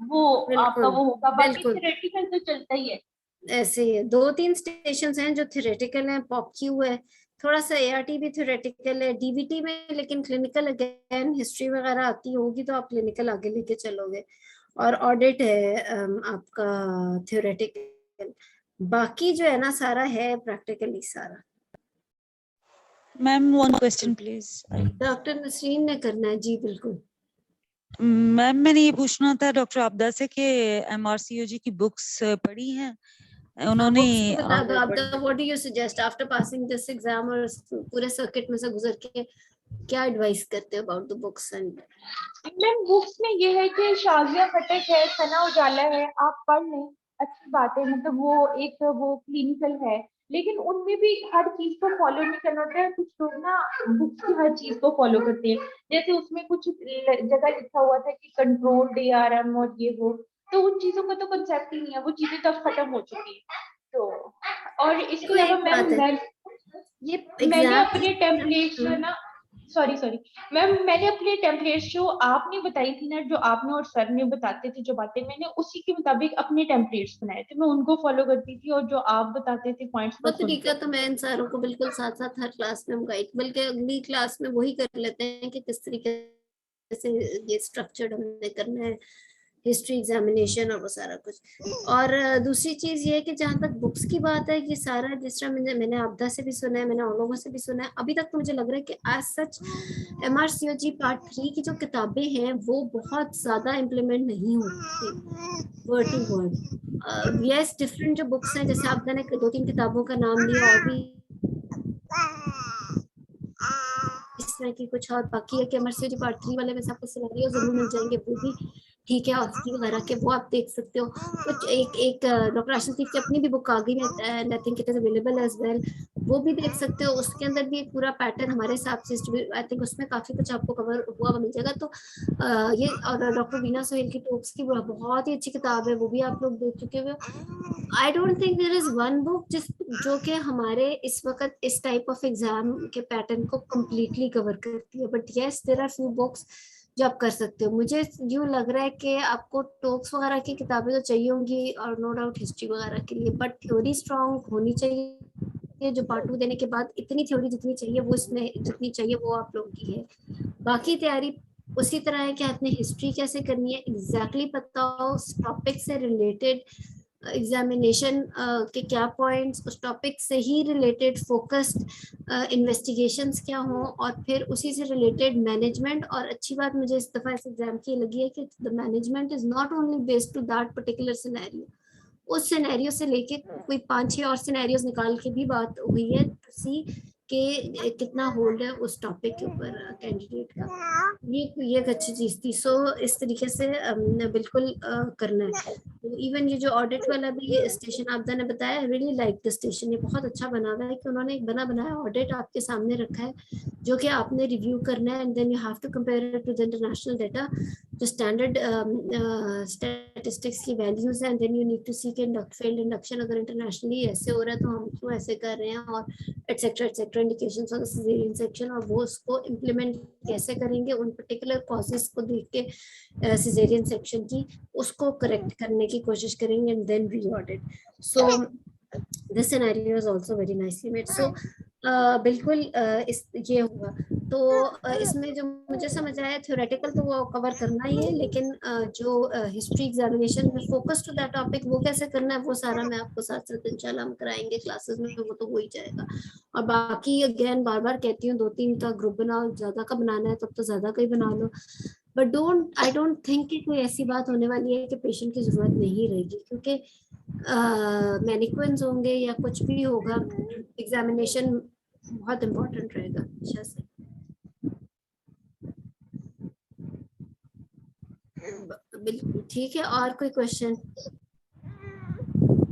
S2: वो आपका
S1: बिल्कुल
S2: वो होगा, बाकी
S1: बिल्कुल
S2: थ्योरेटिकल तो चलता ही है।
S1: ऐसे ही है। 2-3 स्टेशन हैं जो थ्योरेटिकल हैं, पॉप क्यू है, थोड़ा सा एआरटी भी थ्योरेटिकल है, डीवीटी में लेकिन क्लिनिकल अगेन हिस्ट्री वगैरह आती होगी तो आप क्लिनिकल आगे लेके चलोगे। और ऑडिट है आपका थ्योरेटिकल। बाकी जो है ना सारा है प्रैक्टिकली सारा।
S5: Ma'am one question please.
S1: Doctor Nasreen ने करना है जी बिल्कुल।
S5: मैम मैंने ये पूछना था डॉक्टर आपदा से कि एमआरसीओजी की बुक्स पढ़ी हैं उन्होंने?
S1: बुक्स बता दो आप, what do you suggest after passing this exam और पूरे सर्किट में से गुजर के क्या एडवाइस करते हो about the books and?
S2: Ma'am books में ये है कि शाजिया खटक है, सना उजाला है, आप पढ़ लें, अच्छी बात है। मतलब वो एक वो क्लिनिकल है, लेकिन उनमें भी हर चीज को फॉलो नहीं करना होता है। कुछ लोग ना बुक्स की हर चीज को फॉलो करते हैं। जैसे उसमें कुछ जगह लिखा हुआ था कि कंट्रोल ARM और ये वो, तो उन चीजों का तो कंसेप्ट ही नहीं है, वो चीजें तो अब खत्म हो चुकी है। तो और इसके
S1: तो
S2: अलावा
S1: एक
S2: मैम
S1: बात है, ये
S2: मैंने
S1: एग्जाम
S2: अपने टेम्पलेट्स जो है ना, सॉरी मैम, मैंने अपने टेम्पलेट्स जो आपने बताई थी ना, जो आपने और सर ने बताते थे जो बातें, मैंने उसी के मुताबिक अपने टेम्पलेट्स बनाए थे। मैं उनको फॉलो करती थी और जो आप बताते थे पॉइंट्स
S1: वो
S2: बस
S1: तरीका
S2: उनको।
S1: तो मैं इन सारों को बिल्कुल साथ साथ हर क्लास में हम गाइड, बल्कि अगली क्लास में वही कर लेते हैं कि किस तरीके से ये स्ट्रक्चर्ड हमने करना है, हिस्ट्री एग्जामिनेशन और वो सारा कुछ। और दूसरी चीज ये है कि जहां तक बुक्स की बात है, ये सारा जिस तरह मैंने आपदा से भी सुना है, मैंने और लोगों से भी सुना है, अभी तक तो मुझे लग रहा है कि आज सच MRCOG पार्ट 3 की जो किताबें हैं वो बहुत ज्यादा इम्प्लीमेंट नहीं होती word to word. Yes, different जो बुक्स हैं, जैसे आपने 2-3 किताबों का नाम लिया, और भी इस तरह की कुछ, और बाकी है कि MRCOG पार्ट 3 वाले में से आपको सिनेरियो जरूर मिल जाएंगे, वो भी ठीक है, ऑफ वगैरह के वो आप देख सकते हो। कुछ एक डॉक्टर आशीष की अपनी भी बुक आ गई है and I think it is available as well, वो भी देख सकते हो। उसके अंदर भी एक पूरा पैटर्न हमारे हिसाब से, आई थिंक उसमें काफी कुछ आपको कवर हुआ मिल जाएगा। तो ये और डॉक्टर वीना सोहेल की टॉक्स की बहुत ही अच्छी किताब है, वो भी आप लोग देख चुके हो। I don't think there is one book जो कि हमारे इस वक्त इस टाइप ऑफ एग्जाम के पैटर्न को कम्प्लीटली कवर करती है, but yes there are few books जो आप कर सकते हो। मुझे यूं लग रहा है कि आपको टॉक्स वगैरह की किताबें तो चाहिए होंगी और नो डाउट हिस्ट्री वगैरह के लिए, बट थ्योरी स्ट्रांग होनी चाहिए ये जो पार्ट 2 देने के बाद इतनी थ्योरी जितनी चाहिए वो इसमें जितनी चाहिए वो आप लोगों की है। बाकी तैयारी उसी तरह है कि आपने हिस्ट्री कैसे करनी है एग्जैक्टली पता हो, उस टॉपिक से रिलेटेड एग्जामिनेशन के क्या पॉइंट्स, उस टॉपिक से ही रिलेटेड फोकस्ड इन्वेस्टिगेशंस क्या हो, और फिर उसी से रिलेटेड मैनेजमेंट। और अच्छी बात मुझे इस दफा इस एग्जाम की लगी है कि the management is not only based to that particular scenario, उस सिनेरियो से लेके कोई 5-6 और सिनेरियोस निकाल के भी बात हुई है टू सी के कितना होल्ड है उस टॉपिक के ऊपर कैंडिडेट का। ये एक अच्छी चीज थी। सो इस तरीके से बिल्कुल करना है। तो इवन ये जो ऑडिट वाला भी स्टेशन आपदा ने बताया, रियली लाइक द स्टेशन, ये बहुत अच्छा बना हुआ है कि उन्होंने एक बना बनाया ऑडिट आपके सामने रखा है जो कि आपने रिव्यू करना है, and then you have to compare it to the international data, जो स्टैंडर्ड स्टैटिस्टिक्स की वैल्यूज हैं, and then you need to see के फेल्ड इंडक्शन अगर इंटरनेशनली ऐसे हो रहा है तो हम क्यों ऐसे कर रहे हैं, और etcetera etcetera indications of the caesarean section, और वो उसको इम्प्लीमेंट कैसे करेंगे उन पर्टिकुलर कॉजेस को देख के सिजेरियन सेक्शन की, उसको करेक्ट करने की कोशिश करेंगे, and then re audit. So this scenario is also very nicely made. So बिल्कुल इस ये होगा। तो इसमें जो मुझे समझ आया थ्योरेटिकल तो वो कवर करना ही है, लेकिन जो हिस्ट्री एग्जामिनेशन में फोकस टू दैट टॉपिक वो कैसे करना है वो सारा मैं आपको साथ साथ इंशाल्लाह हम कराएंगे क्लासेस में, वो तो हो ही जाएगा। और बाकी अगेन बार बार कहती हूँ 2-3 का ग्रुप बनाओ, ज्यादा का बनाना है तब तो ज्यादा का ही बना लो, बट आई डोंट थिंक कि कोई ऐसी बात होने वाली है कि पेशेंट की जरूरत नहीं रहेगी, क्योंकि मैनिक्वेंस होंगे या कुछ भी होगा, एग्जामिनेशन बहुत इम्पोर्टेंट रहेगा अच्छा से। बिल्कुल ठीक है। और कोई क्वेश्चन?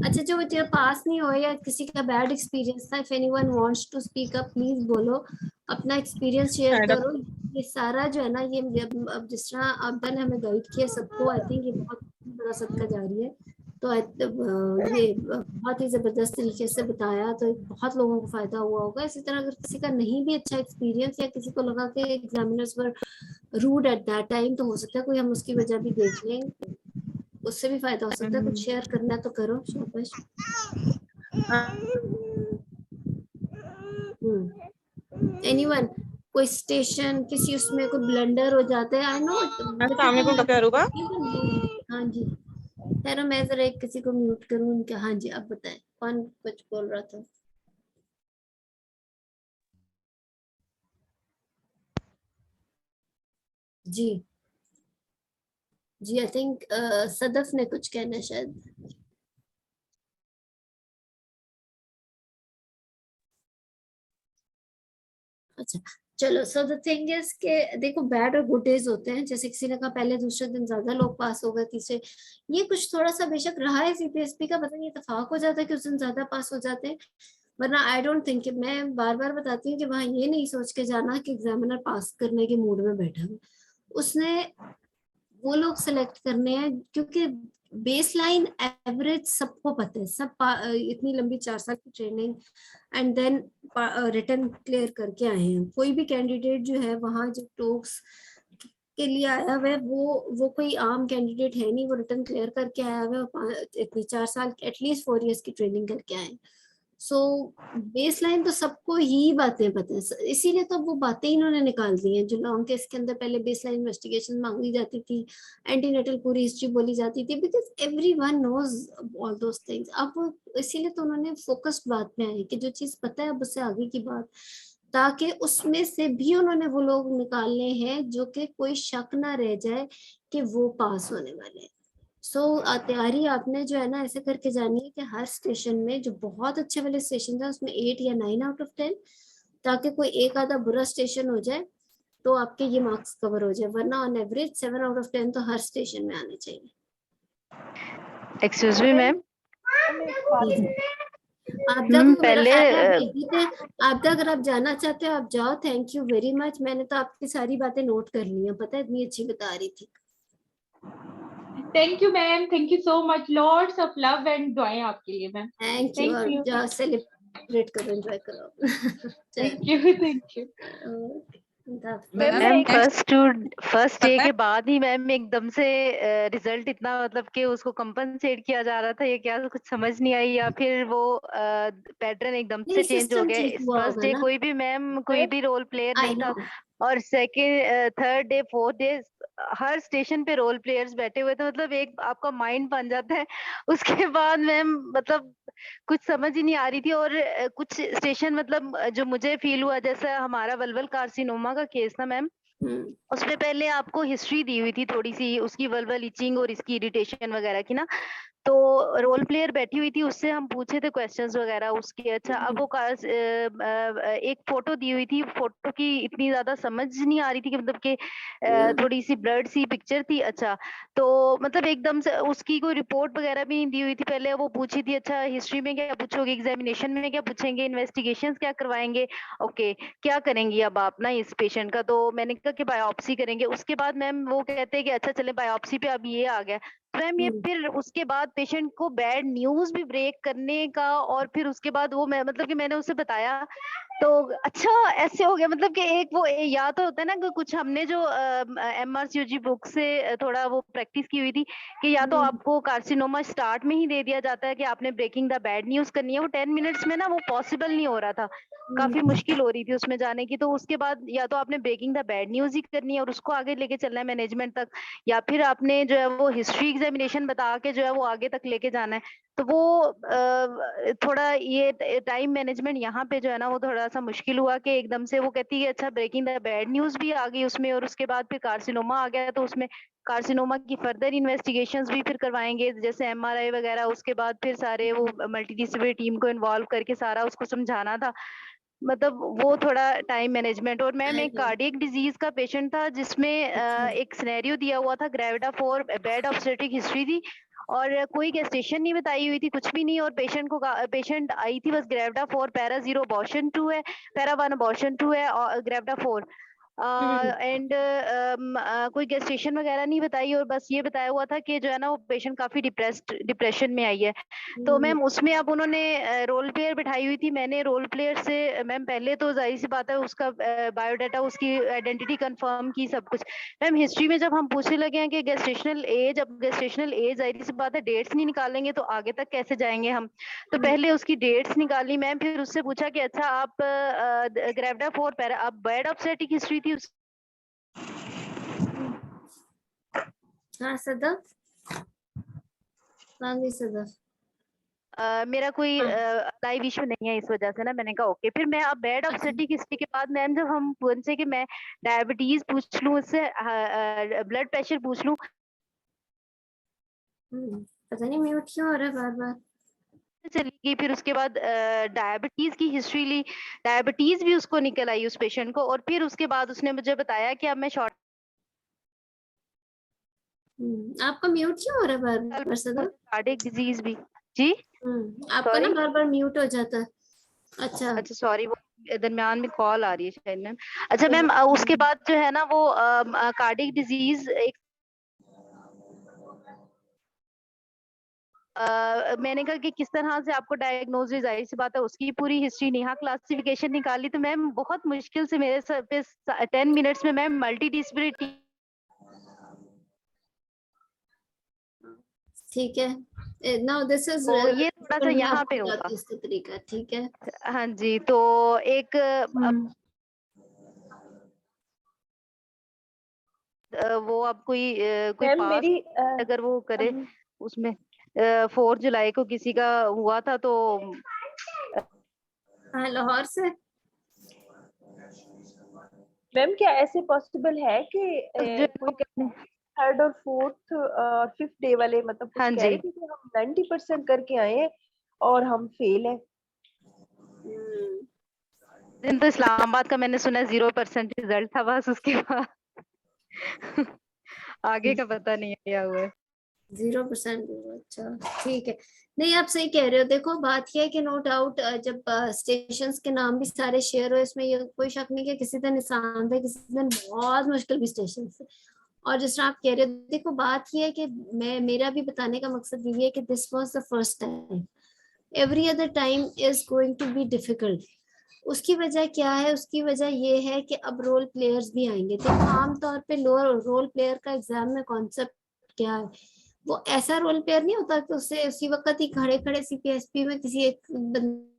S1: अच्छा, जो बच्चे पास नहीं हुए या किसी का बैड एक्सपीरियंस था, if anyone wants to speak up please बोलो, अपना एक्सपीरियंस शेयर करो। ये सारा जो है ना, ये अब जिस तरह आपदा ने हमें गाइड किया सबको, आई थिंक ये बहुत बड़ा सदका जारी है। तो ये बहुत ही जबरदस्त तरीके से बताया, तो बहुत लोगों को फायदा हुआ होगा। इसी तरह अगर किसी का नहीं भी अच्छा एक्सपीरियंस या किसी को लगा कि examiners were rude at that time, तो हो सकता है कोई हम उसकी वजह भी देख लें, उससे भी फायदा हो सकता है। कुछ शेयर करना तो करो, शाबाश। एनीवन, कोई स्टेशन किसी उसमें कोई ब्लंडर हो जाता है, आई नो।
S6: अस्सलाम वालेकुम डॉक्टर अरूबा।
S1: हाँ जी, ठहरो मैं जरा एक किसी को म्यूट करूँ उनका। हाँ जी, अब बताएं कौन कुछ बोल रहा था? जी जी, आई थिंक सदफ ने कुछ कहना है शायद। अच्छा चलो, सो द थिंग इज के देखो, बैड और गुड डेज होते हैं। जैसे किसी ने कहा पहले दूसरे दिन ज्यादा लोग पास हो गए, तीसरे, ये कुछ थोड़ा सा बेशक रहा है सीपीएसपी का, पता नहीं इत्तेफाक हो जाता है कि उस दिन ज्यादा पास हो जाते हैं, वरना आई डोंट थिंक। मैं बार बार बताती हूँ कि वहां ये नहीं सोच के जाना कि एग्जामिनर पास करने के मूड में बैठा है, उसने वो लोग सेलेक्ट करने हैं, क्योंकि बेसलाइन एवरेज सबको पता है, सब इतनी लंबी 4 साल की training and then written clear करके आए हैं। कोई भी कैंडिडेट जो है वहां जो टॉक्स के लिए आया हुआ है, वो कोई आम कैंडिडेट है नहीं, वो रिटर्न क्लियर करके आया हुआ है, इतनी 4 साल एटलीस्ट 4 इयर्स की ट्रेनिंग करके आए। सो बेसलाइन तो सबको ही बातें पता है, इसीलिए तो वो बातें इन्होंने निकाल दी हैं। जो लॉन्ग केस के अंदर पहले बेसलाइन इन्वेस्टिगेशन मांगी जाती थी, एंटीनेटल पूरी हिस्ट्री बोली जाती थी, because everyone knows all those things. अब इसीलिए तो उन्होंने फोकस्ड बात में आए कि जो चीज पता है अब उससे आगे की बात, ताकि उसमें से भी उन्होंने वो लोग निकालने हैं जो कि कोई शक ना रह जाए कि वो पास होने वाले हैं। सो तैयारी आपने जो है ना ऐसे करके जानी है कि हर स्टेशन में जो बहुत अच्छे वाले स्टेशन है उसमें 8 या 9 आउट ऑफ 10, ताकि कोई एक आधा बुरा स्टेशन हो जाए तो आपके ये मार्क्स कवर हो जाए, वरना ऑन एवरेज 7 आउट ऑफ 10 तो हर स्टेशन में आने चाहिए।
S4: एक्सक्यूज मी मैम,
S1: आपदा को पहले आपदा अगर आप जाना चाहते हो आप जाओ, थैंक यू वेरी मच। मैंने तो आपकी सारी बातें नोट कर ली हैं, पता है इतनी अच्छी बता रही थी।
S2: Thank you ma'am, thank you so much, lots of love and दुआएं आपके लिए मैम।
S1: थैंक यू, और जाओ सेलिब्रेट करो, एंजॉय करो।
S2: Thank you, thank you.
S3: Ma'am
S6: ma'am
S3: एक
S6: फर्स्ट डे
S5: पता
S6: के
S5: है
S6: बाद ही मैम एकदम से रिजल्ट इतना मतलब कि उसको कंपनसेट किया जा रहा था, ये क्या कुछ समझ नहीं आई, या फिर वो पैटर्न एकदम से
S1: नहीं,
S6: चेंज हो
S1: सिस्टम
S6: गया।
S1: ठीक हुआ
S6: फर्स्ट
S1: होगा
S6: डे
S1: ना।
S6: कोई भी मैम कोई भी रोल प्लेयर
S1: आई
S6: नहीं
S1: नो।
S6: था, और second third day fourth day हर स्टेशन पे रोल प्लेयर्स बैठे हुए थे, मतलब एक आपका माइंड बन जाता है। उसके बाद मैम मतलब कुछ समझ ही नहीं आ रही थी, और कुछ स्टेशन मतलब जो मुझे फील हुआ, जैसे हमारा वल्वल कार्सिनोमा का केस था मैम, उसमें पहले आपको हिस्ट्री दी हुई थी थोड़ी सी उसकी वल्वल इचिंग और इसकी इरिटेशन वगैरह की ना, तो रोल प्लेयर बैठी हुई थी, उससे हम पूछे थे क्वेश्चंस वगैरह उसके। अच्छा, अब वो एक फोटो दी हुई थी, फोटो की इतनी ज्यादा समझ नहीं आ रही थी कि मतलब कि थोड़ी सी ब्लड सी पिक्चर थी। अच्छा, तो मतलब एकदम से उसकी कोई रिपोर्ट वगैरह भी नहीं दी हुई थी, पहले वो पूछी थी अच्छा हिस्ट्री में क्या पूछोगे, एग्जामिनेशन में क्या पूछेंगे, इन्वेस्टिगेशंस क्या करवाएंगे, ओके क्या करेंगी अब आप ना इस पेशेंट का, तो मैंने कहा कि बायोप्सी करेंगे। उसके बाद मैम वो कहते हैं कि अच्छा चले बायोप्सी पे, अब ये आ गया मैम, ये फिर उसके बाद पेशेंट को बैड न्यूज भी ब्रेक करने का, और फिर उसके बाद वो मैं मतलब कि मैंने उसे बताया तो अच्छा ऐसे हो गया, मतलब कि एक वो या तो होता है ना कि कुछ हमने जो MRCOG बुक से थोड़ा वो प्रैक्टिस की हुई थी कि या तो आपको कार्सिनोमा स्टार्ट में ही दे दिया जाता है कि आपने ब्रेकिंग द बैड न्यूज करनी है, वो 10 मिनट्स में ना वो पॉसिबल नहीं हो रहा था, काफी मुश्किल हो रही थी उसमें जाने की, तो उसके बाद या तो आपने ब्रेकिंग द बैड न्यूज ही करनी है और उसको आगे लेके चलना है मैनेजमेंट तक, या फिर आपने जो है वो हिस्ट्री एग्जामिनेशन बता के जो है वो आगे तक लेके जाना है। तो वो थोड़ा ये टाइम मैनेजमेंट यहाँ पे जो है ना वो थोड़ा सा मुश्किल हुआ कि एकदम से वो कहती है अच्छा ब्रेकिंग द बैड न्यूज भी आ गई उसमें, और उसके बाद फिर कार्सिनोमा आ गया, तो उसमें कार्सिनोमा की फर्दर इन्वेस्टिगेशंस भी फिर करवाएंगे जैसे MRI वगैरह, उसके बाद फिर सारे वो मल्टीडिसिप्लिनरी टीम को इन्वॉल्व करके सारा उसको समझाना था, मतलब वो थोड़ा टाइम मैनेजमेंट। और मैम एक कार्डियक डिजीज का पेशेंट था जिसमें एक सिनेरियो दिया हुआ था, ग्रेविडा 4 बैड ऑब्स्टेट्रिक हिस्ट्री थी, और कोई गेस्टेशन नहीं बताई हुई थी, कुछ भी नहीं, और पेशेंट आई थी बस ग्रेविडा 4 पैरा 0 अबॉर्शन 2 है, पैरा 1 अबॉर्शन 2 है, और ग्रेविडा 4 एंड कोई गेस्टेशन वगैरह नहीं बताई, और बस ये बताया हुआ था कि जो है ना वो पेशेंट काफी डिप्रेशन में आई है। तो मैम उसमें अब उन्होंने रोल प्लेयर बिठाई हुई थी, मैंने रोल प्लेयर से मैम पहले तो जाहिर सी बात है उसका बायोडाटा उसकी आइडेंटिटी कंफर्म की सब कुछ। मैम हिस्ट्री में जब हम पूछने लगे हैं कि गेस्टेशनल एज, अब गेस्टेशनल एज जाहिर सी बात है डेट्स नहीं निकालेंगे तो आगे तक कैसे जाएंगे हम, तो पहले उसकी डेट्स निकाली मैम, फिर उससे पूछा कि अच्छा आप ग्रेविडा 4 पैरा आप बैड ऑब्स्टेट्रिक हिस्ट्री थी
S1: हाँ सदफ, हाँ जी सदफ,
S6: मेरा कोई लाइव इशू नहीं है इस वजह से ना, मैंने कहा ओके। फिर मैं अब बैड ऑब्स्टेट्रिक हिस्ट्री के बाद मैम जब हम पूछे कि मैं डायबिटीज पूछ लूं, उससे ब्लड प्रेशर पूछ लूं,
S1: पता नहीं म्यूट क्यों हो रहा है बार बार।
S6: चली गई, फिर उसके बाद डायबिटीज की हिस्ट्री ली, डायबिटीज भी उसको निकल आई उस पेशेंट को, और फिर उसके बाद उसने मुझे बताया कि अब मैं शॉर्ट
S1: आपका म्यूट क्यों हो रहा है बार बार सदफ?
S6: कार्डियक डिजीज भी जी
S1: आपका ना
S6: सॉरी
S1: बार बार म्यूट हो जाता है। अच्छा
S6: अच्छा सॉरी, वो दरमियान में कॉल आ रही है शायद मैम। अच्छा मैम उसके बाद जो है ना वो कार्डियक डिजीज एक मैंने कहा कि किस तरह से आपको डायग्नोसिस, जाहिर सी बात है उसकी पूरी हिस्ट्री नेहा क्लासिफिकेशन निकाली, तो मैम बहुत मुश्किल से मेरे सर पे 10 मिनट्स में मैम मल्टी डिसिप्लिनरी
S1: ठीक है, नाउ दिस इज
S6: तो ये थोड़ा सा यहाँ पे होगा।
S1: इसका तरीका ठीक है।
S6: हाँ जी, तो एक वो अब कोई
S3: मैम
S6: पास
S3: मेरी
S6: अगर वो करे उसमें 4 जुलाई को किसी का हुआ था तो
S3: लाहौर से मैम क्या ऐसे पॉसिबल है कि कोई थर्ड और फोर्थ और फिफ्थ डे वाले मतलब कुछ
S6: हाँ
S3: कह रहे
S6: जी
S3: थे कि हम 90% करके आए हैं और हम फेल है।
S6: दिन तो इस्लामाबाद का मैंने सुना 0% रिजल्ट था बस, उसके बाद आगे का पता नहीं है क्या हुआ है।
S1: 0%। अच्छा ठीक है, नहीं आप सही कह रहे हो। देखो बात यह है कि नो डाउट जब स्टेशंस के नाम भी सारे शेयर हो, इसमें ये कोई शक नहीं कि किसी दिन निशानदेह, किसी दिन बहुत मुश्किल भी स्टेशन है। और जिस तरह आप कह रहे हो, देखो बात यह है कि मेरा भी बताने का मकसद ये है कि this was the first time, every other time is going to be difficult. उसकी वजह क्या है? उसकी वजह ये है कि अब रोल प्लेयर्स भी आएंगे। देखो आमतौर पे रोल प्लेयर का एग्जाम में कॉन्सेप्ट क्या है, वो ऐसा रोल प्लेयर नहीं होता कि उससे उसी वक्त ही खड़े खड़े सीपीएसपी में किसी एक बंदे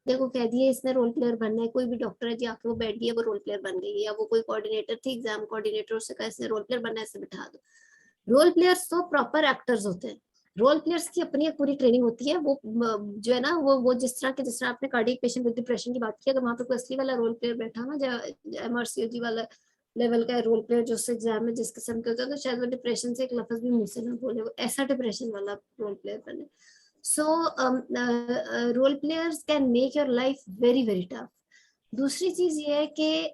S1: को कह दिए इसने रोल प्लेयर बनना है, कोई भी डॉक्टर है जी आके वो बैठ गया वो रोल प्लेयर बन गई, या वो कोई कोऑर्डिनेटर थी एग्जाम कोऑर्डिनेटर, उससे कहा इसने रोल प्लेयर बनना है इसे बिठा दो। रोल प्लेयर्स तो प्रॉपर एक्टर्स होते हैं। रोल प्लेयर्स की अपनी एक पूरी ट्रेनिंग होती है। वो जो है ना वो जिस तरह आपने कार्डियक पेशेंट विद डिप्रेशन की बात की, अगर वहां पे कोई असली वाला रोल प्लेयर बैठा ना, एमआरसीओजी वाला लेवल का रोल प्लेयर जो उससे एग्जाम में जिस किस्म के होता है, तो शायद वो डिप्रेशन से एक लफ्ज भी मुंह से ना बोले, वो ऐसा डिप्रेशन वाला रोल प्लेयर बने। So role players can make your life very very tough. दूसरी चीज ये है कि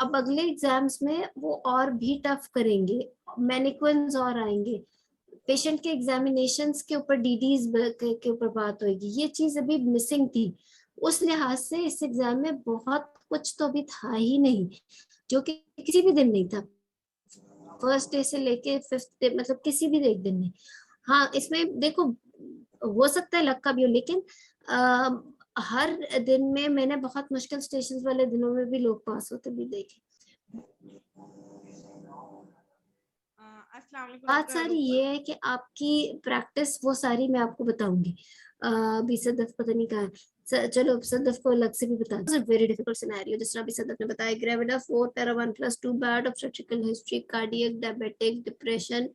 S1: अब अगले एग्जाम्स में वो और भी टफ करेंगे, मैनिक्विन्स और आएंगे, पेशेंट के एग्जामिनेशंस के ऊपर डीडीज के ऊपर बात होगी। ये चीज अभी मिसिंग थी। उस लिहाज से इस एग्जाम में बहुत कुछ तो अभी था ही नहीं, जो कि किसी भी दिन नहीं था, फर्स्ट डे से लेके फिफ्थ डे, मतलब किसी भी एक दिन नहीं। हाँ इसमें देखो हो सकता है लक का भी हो, लेकिन हर दिन में मैंने बहुत मुश्किल स्टेशन वाले दिनों में भी लोग पास होते भी देखे। बात सारी ये है कि आपकी प्रैक्टिस वो सारी मैं आपको बताऊंगी। अभी सदफ पता नहीं कहा है, चलो सदफ को अलग से भी बता दो। वेरी डिफिकल्ट सिनेरियो जिस तरह अभी सदफ ने बताया, gravida 4 para 1+2 bad obstetrical history, cardiac, diabetic, depression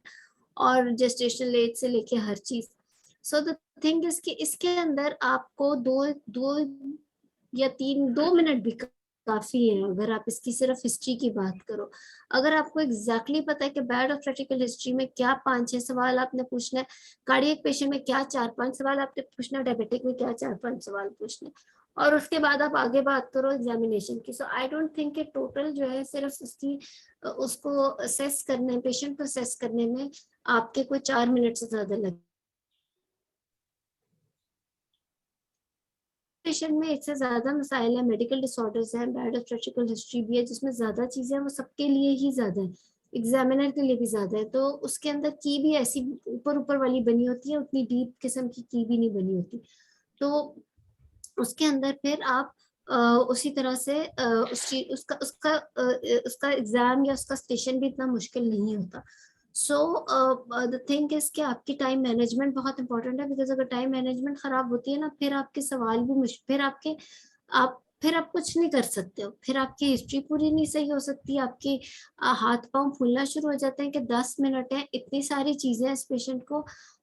S1: और जेस्टेशनल एज से लेके हर चीज। सो द थिंग इज कि इसके अंदर आपको दो या 2 मिनट भी काफी है अगर आप इसकी सिर्फ हिस्ट्री की बात करो। अगर आपको एग्जैक्टली पता है कि बैड ऑफ क्रिटिकल हिस्ट्री में क्या 5-6 सवाल आपने पूछना है, कार्डियक पेशेंट में क्या 4-5 सवाल आपने पूछना है, डायबिटिक में क्या 4-5 सवाल पूछना है, और उसके बाद आप आगे बात करो एग्जामिनेशन की। सो आई डोंट थिंक कि टोटल जो है सिर्फ उसको असेस करने, पेशेंट को असेस करने में आपके कोई 4 मिनट से ज्यादा लगे। पेशेंट में एक से ज्यादा मसाइल है, मेडिकल डिसऑर्डर्स है, बैड ऑब्स्टेट्रिकल हिस्ट्री भी है, जिसमें ज्यादा चीजें वो सबके लिए ही ज्यादा है, एग्जामिनर के लिए भी ज्यादा है। तो उसके अंदर की भी ऐसी ऊपर ऊपर वाली बनी होती है, उतनी डीप किस्म की भी नहीं बनी होती। तो उसके अंदर फिर आप उसी तरह से उसका एग्जाम या उसका स्टेशन भी इतना मुश्किल नहीं होता। सो द थिंग इज कि आपकी टाइम मैनेजमेंट बहुत इंपॉर्टेंट है, बिकॉज अगर टाइम मैनेजमेंट खराब होती है ना, फिर आपके सवाल भी फिर आप कुछ नहीं कर सकते हो, फिर आपकी हिस्ट्री पूरी नहीं सही हो सकती, आपके हाथ पांव फूलना शुरू हो जाते हैं कि 10 मिनट है, इतनी सारी चीजें इस पेशेंट को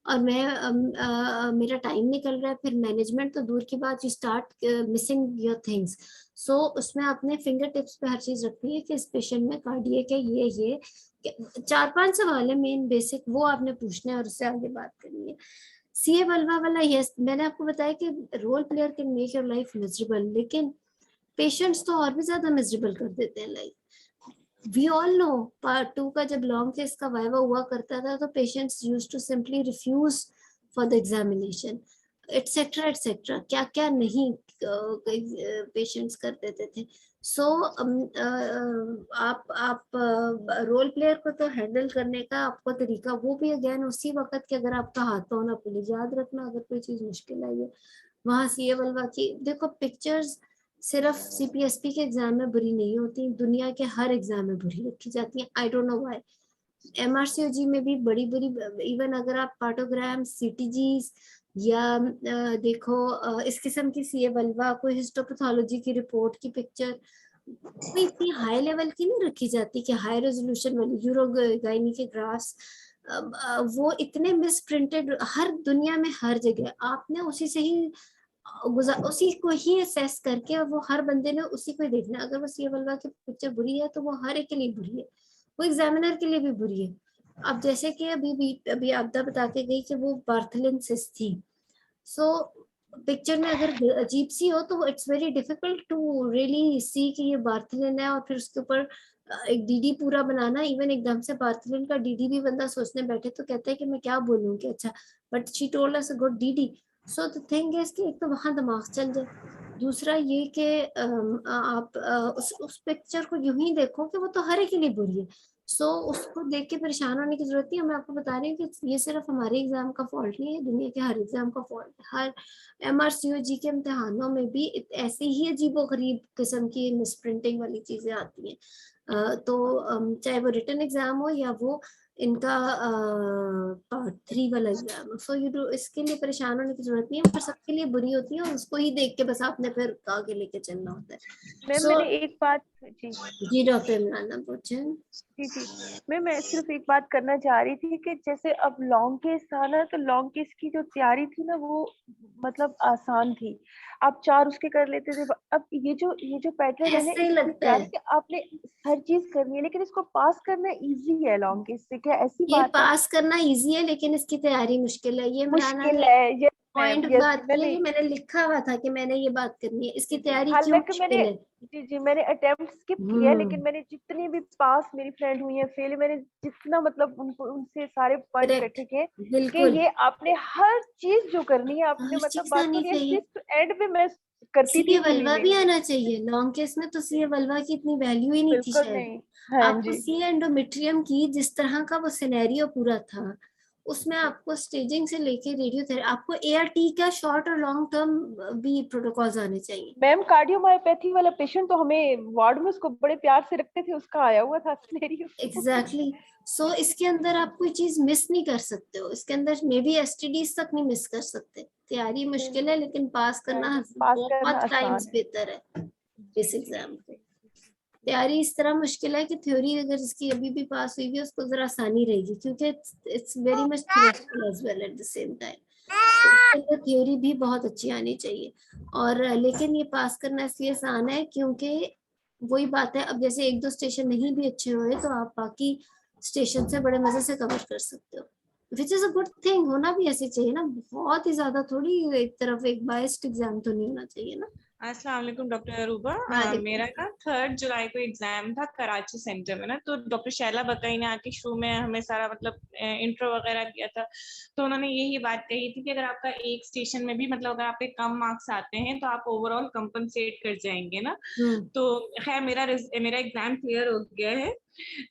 S1: और मेरा टाइम निकल रहा है, फिर मैनेजमेंट तो दूर की बात, you start missing your things. So उसमें आपने फिंगर टिप्स पे हर चीज रखनी है कि इस पेशेंट में कार्डियक है, ये 4-5 सवाल है मेन बेसिक, वो आपने पूछना है और उससे आगे बात करनी है। सीए वल्वा वाला, यस मैंने आपको बताया कि role player can make your life miserable, लेकिन पेशेंट्स तो और भी ज्यादा मिजरेबल कर देते हैं life. We all know part 2 का जब लॉन्ग फेज का वाइवा हुआ करता था तो patients used to simply refuse for the examination etcetera etcetera, क्या क्या नहीं पेशेंट्स कर देते थे। सो आप रोल प्लेयर को तो हैंडल करने का आपका तरीका वो भी अगेन उसी वक्त के, अगर आपका हाथ तो होना पुलिस, याद रखना अगर कोई चीज मुश्किल आई है वहां सीए वल्वा की देखो, पिक्चर्स सिर्फ सीपीएसपी के एग्जाम में बुरी नहीं होती, दुनिया के हर एग्जाम में बुरी रखी जाती है। I don't know why. MRCOG में भी बड़ी बुरी, इवन अगर आप पार्टोग्राम, सीटीजीज या देखो इस किस्म की सीए वल्वा, कोई हिस्टोपैथोलॉजी की रिपोर्ट की पिक्चर कोई इतनी हाई लेवल की नहीं रखी जाती कि हाई रेजोल्यूशन वाली यूरोगाइनी के ग्राफ्स, वो इतने मिस प्रिंटेड हर दुनिया में हर जगह, आपने उसी से ही उसी को ही असेस करके और वो हर बंदे ने उसी को ही देखना। अगर वो सीए वल्वा की पिक्चर बुरी है तो वो हर एक के लिए बुरी है, वो एग्जामिनर के लिए भी बुरी है। अब जैसे कि अभी आपदा बता के गई कि वो बार्थलिन सिस्ट थी, सो पिक्चर में अगर अजीब सी हो तो it's very difficult to really see कि ये बार्थलिन है, और फिर उसके ऊपर एक डीडी पूरा बनाना, इवन एकदम से बार्थलिन का डीडी भी बंदा सोचने बैठे तो कहता है कि मैं क्या बोलूं कि अच्छा, but she told us a good DD. So the thing is कि एक तो वहां दिमाग चल जाए, दूसरा ये कि आप उस पिक्चर को यूं ही देखो कि वो तो हर एक के लिए बुरी है, सो उसको देख के परेशान होने की जरूरत नहीं है। मैं आपको बता रही हूँ कि ये सिर्फ हमारे एग्जाम का फॉल्ट नहीं है, दुनिया के हर एग्जाम का फॉल्ट है। हर MRCOG के इम्तिहानों में भी ऐसी ही अजीबोगरीब किस्म की मिसप्रिंटिंग वाली चीजें आती हैं। तो चाहे वो रिटन एग्जाम हो या वो इनका पार्ट 3 वाला एग्जाम, सो यू डू, इसके लिए परेशान होने की जरूरत नहीं है, पर सबके लिए बुरी होती है और उसको ही देख के बस आपने फिर आगे लेके चलना होता है।
S3: मैम
S1: So,
S3: मैंने एक बात
S1: जी डॉक्टर इमरान पूछे।
S3: जी मैं सिर्फ एक बात करना चाह रही थी कि जैसे अब लॉन्ग केस था ना, तो लॉन्ग केस की जो तैयारी थी ना वो मतलब आसान थी, आप 4 उसके कर लेते थे। अब ये जो पैटर्न है ना,
S1: ऐसे ही
S3: इसकी
S1: लगता है,
S3: तैयारी आपने हर चीज करनी है, लेकिन इसको पास करना इजी है लॉन्ग केस से, क्या ऐसी
S1: ये
S3: बात है?
S1: पास करना इजी है लेकिन इसकी तैयारी मुश्किल है। ये इमराना
S3: मुश्किल
S1: ने
S3: है ये
S1: पॉइंट
S3: यस
S1: बात की है, ये मैंने लिखा हुआ था कि मैंने ये बात करनी है, इसकी तैयारी क्यों
S3: हालांकि
S1: मुश्किल है।
S3: मैंने अटेम्प्ट स्किप किया है, लेकिन मैंने जितनी भी पास मेरी फ्रेंड हुई है फेल, मैंने जितना मतलब उनको उनसे सारे पॉइंट
S1: करेक्ट,
S3: इकट्ठे किए कि
S1: बिल्कुल
S3: ये आपने हर चीज जो करनी है आपने,
S1: हर
S3: मतलब
S1: चीज
S3: बात
S1: आनी
S3: तो ये
S1: चाहिए।
S3: एंड में मैं करती थी
S1: सीए
S3: पूरी
S1: वल्वा
S3: में।
S1: भी आना चाहिए, लॉन्ग केस में तो सीए वल्वा की इतनी वैल्यू ही नहीं थी
S3: बिल्कुल
S1: शायद।
S3: नहीं। हाँ
S1: आपको
S3: जी
S1: सीए एंडोमेट्रियम की जिस तरह का वो सिनेरियो पूरा था, उसमें आपको स्टेजिंग से लेके रेडियोथेरेपी, आपको एआरटी का शॉर्ट और लॉन्ग टर्म भी प्रोटोकॉल्स आने चाहिए।
S3: मैम, कार्डियोमायोपैथी वाला पेशेंट तो हमें वार्ड में उसको बड़े प्यार से रखते थे, उसका आया हुआ था सिनेरियो।
S1: एग्जैक्टली सो इसके अंदर आप कोई चीज मिस नहीं कर सकते हो, इसके अंदर मे बी एसटीडीज तक नहीं मिस कर सकते। तैयारी मुश्किल है लेकिन पास करना
S3: पास करना
S1: बहुत टाइम्स
S3: आसान है।
S1: बेहतर है इस एग्जाम पे। तैयारी इस तरह मुश्किल है कि थ्योरी अगर इसकी अभी भी पास हुई है उसको जरा आसानी रहेगी, क्योंकि it's very much theoretical as well at the same time. Theory भी बहुत अच्छी आनी चाहिए, और लेकिन ये पास करना इसलिए आसान है क्योंकि वही बात है, अब जैसे 1-2 स्टेशन नहीं भी अच्छे हुए तो आप बाकी स्टेशन से बड़े मजे से कवर कर सकते हो, which is a good thing. होना भी ऐसे चाहिए ना, बहुत ही ज्यादा थोड़ी एक तरफ एक बायस्ड एग्जाम तो नहीं होना चाहिए ना।
S7: अस्सलाम वालेकुम डॉक्टर अरूबा। मेरा ना 3 जुलाई को एग्जाम था कराची सेंटर में ना, तो डॉक्टर शैला बकई ने आके शुरू में हमें सारा मतलब इंट्रो वगैरह किया था। तो उन्होंने यही बात कही थी कि अगर आपका एक स्टेशन में भी मतलब अगर आपके कम मार्क्स आते हैं तो आप ओवरऑल कंपनसेट कर जाएंगे ना। तो खैर मेरा एग्जाम क्लियर हो गया है।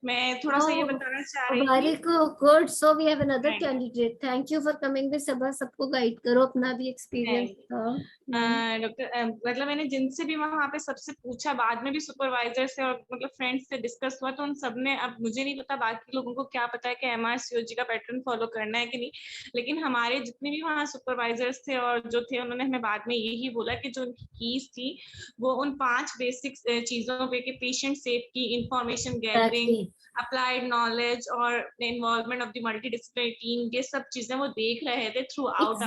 S7: मैं थोड़ा सा ये बताना चाह रही थी।
S1: Good, so we have another candidate, thank you for coming with Saba, सबको गाइड करो, अपना भी एक्सपीरियंस था।
S7: डॉक्टर मतलब मैंने जिनसे भी वहां पे सबसे पूछा, बाद में भी सुपरवाइजर से और मतलब फ्रेंड्स से डिस्कस हुआ, तो उन सब ने, अब मुझे नहीं पता बाकी लोगों को क्या पता है कि MRCOG का पैटर्न फॉलो करना है कि नहीं, लेकिन हमारे जितने भी वहाँ सुपरवाइजर्स थे और जो थे उन्होंने हमें बाद में यही बोला कि जो उनकी कीज थी वो उन 5 बेसिक चीजों पे कि patient safety, information gathering, applied knowledge और involvement of the multidisciplinary team, ये सब चीजें वो देख रहे थे थ्रू आउट।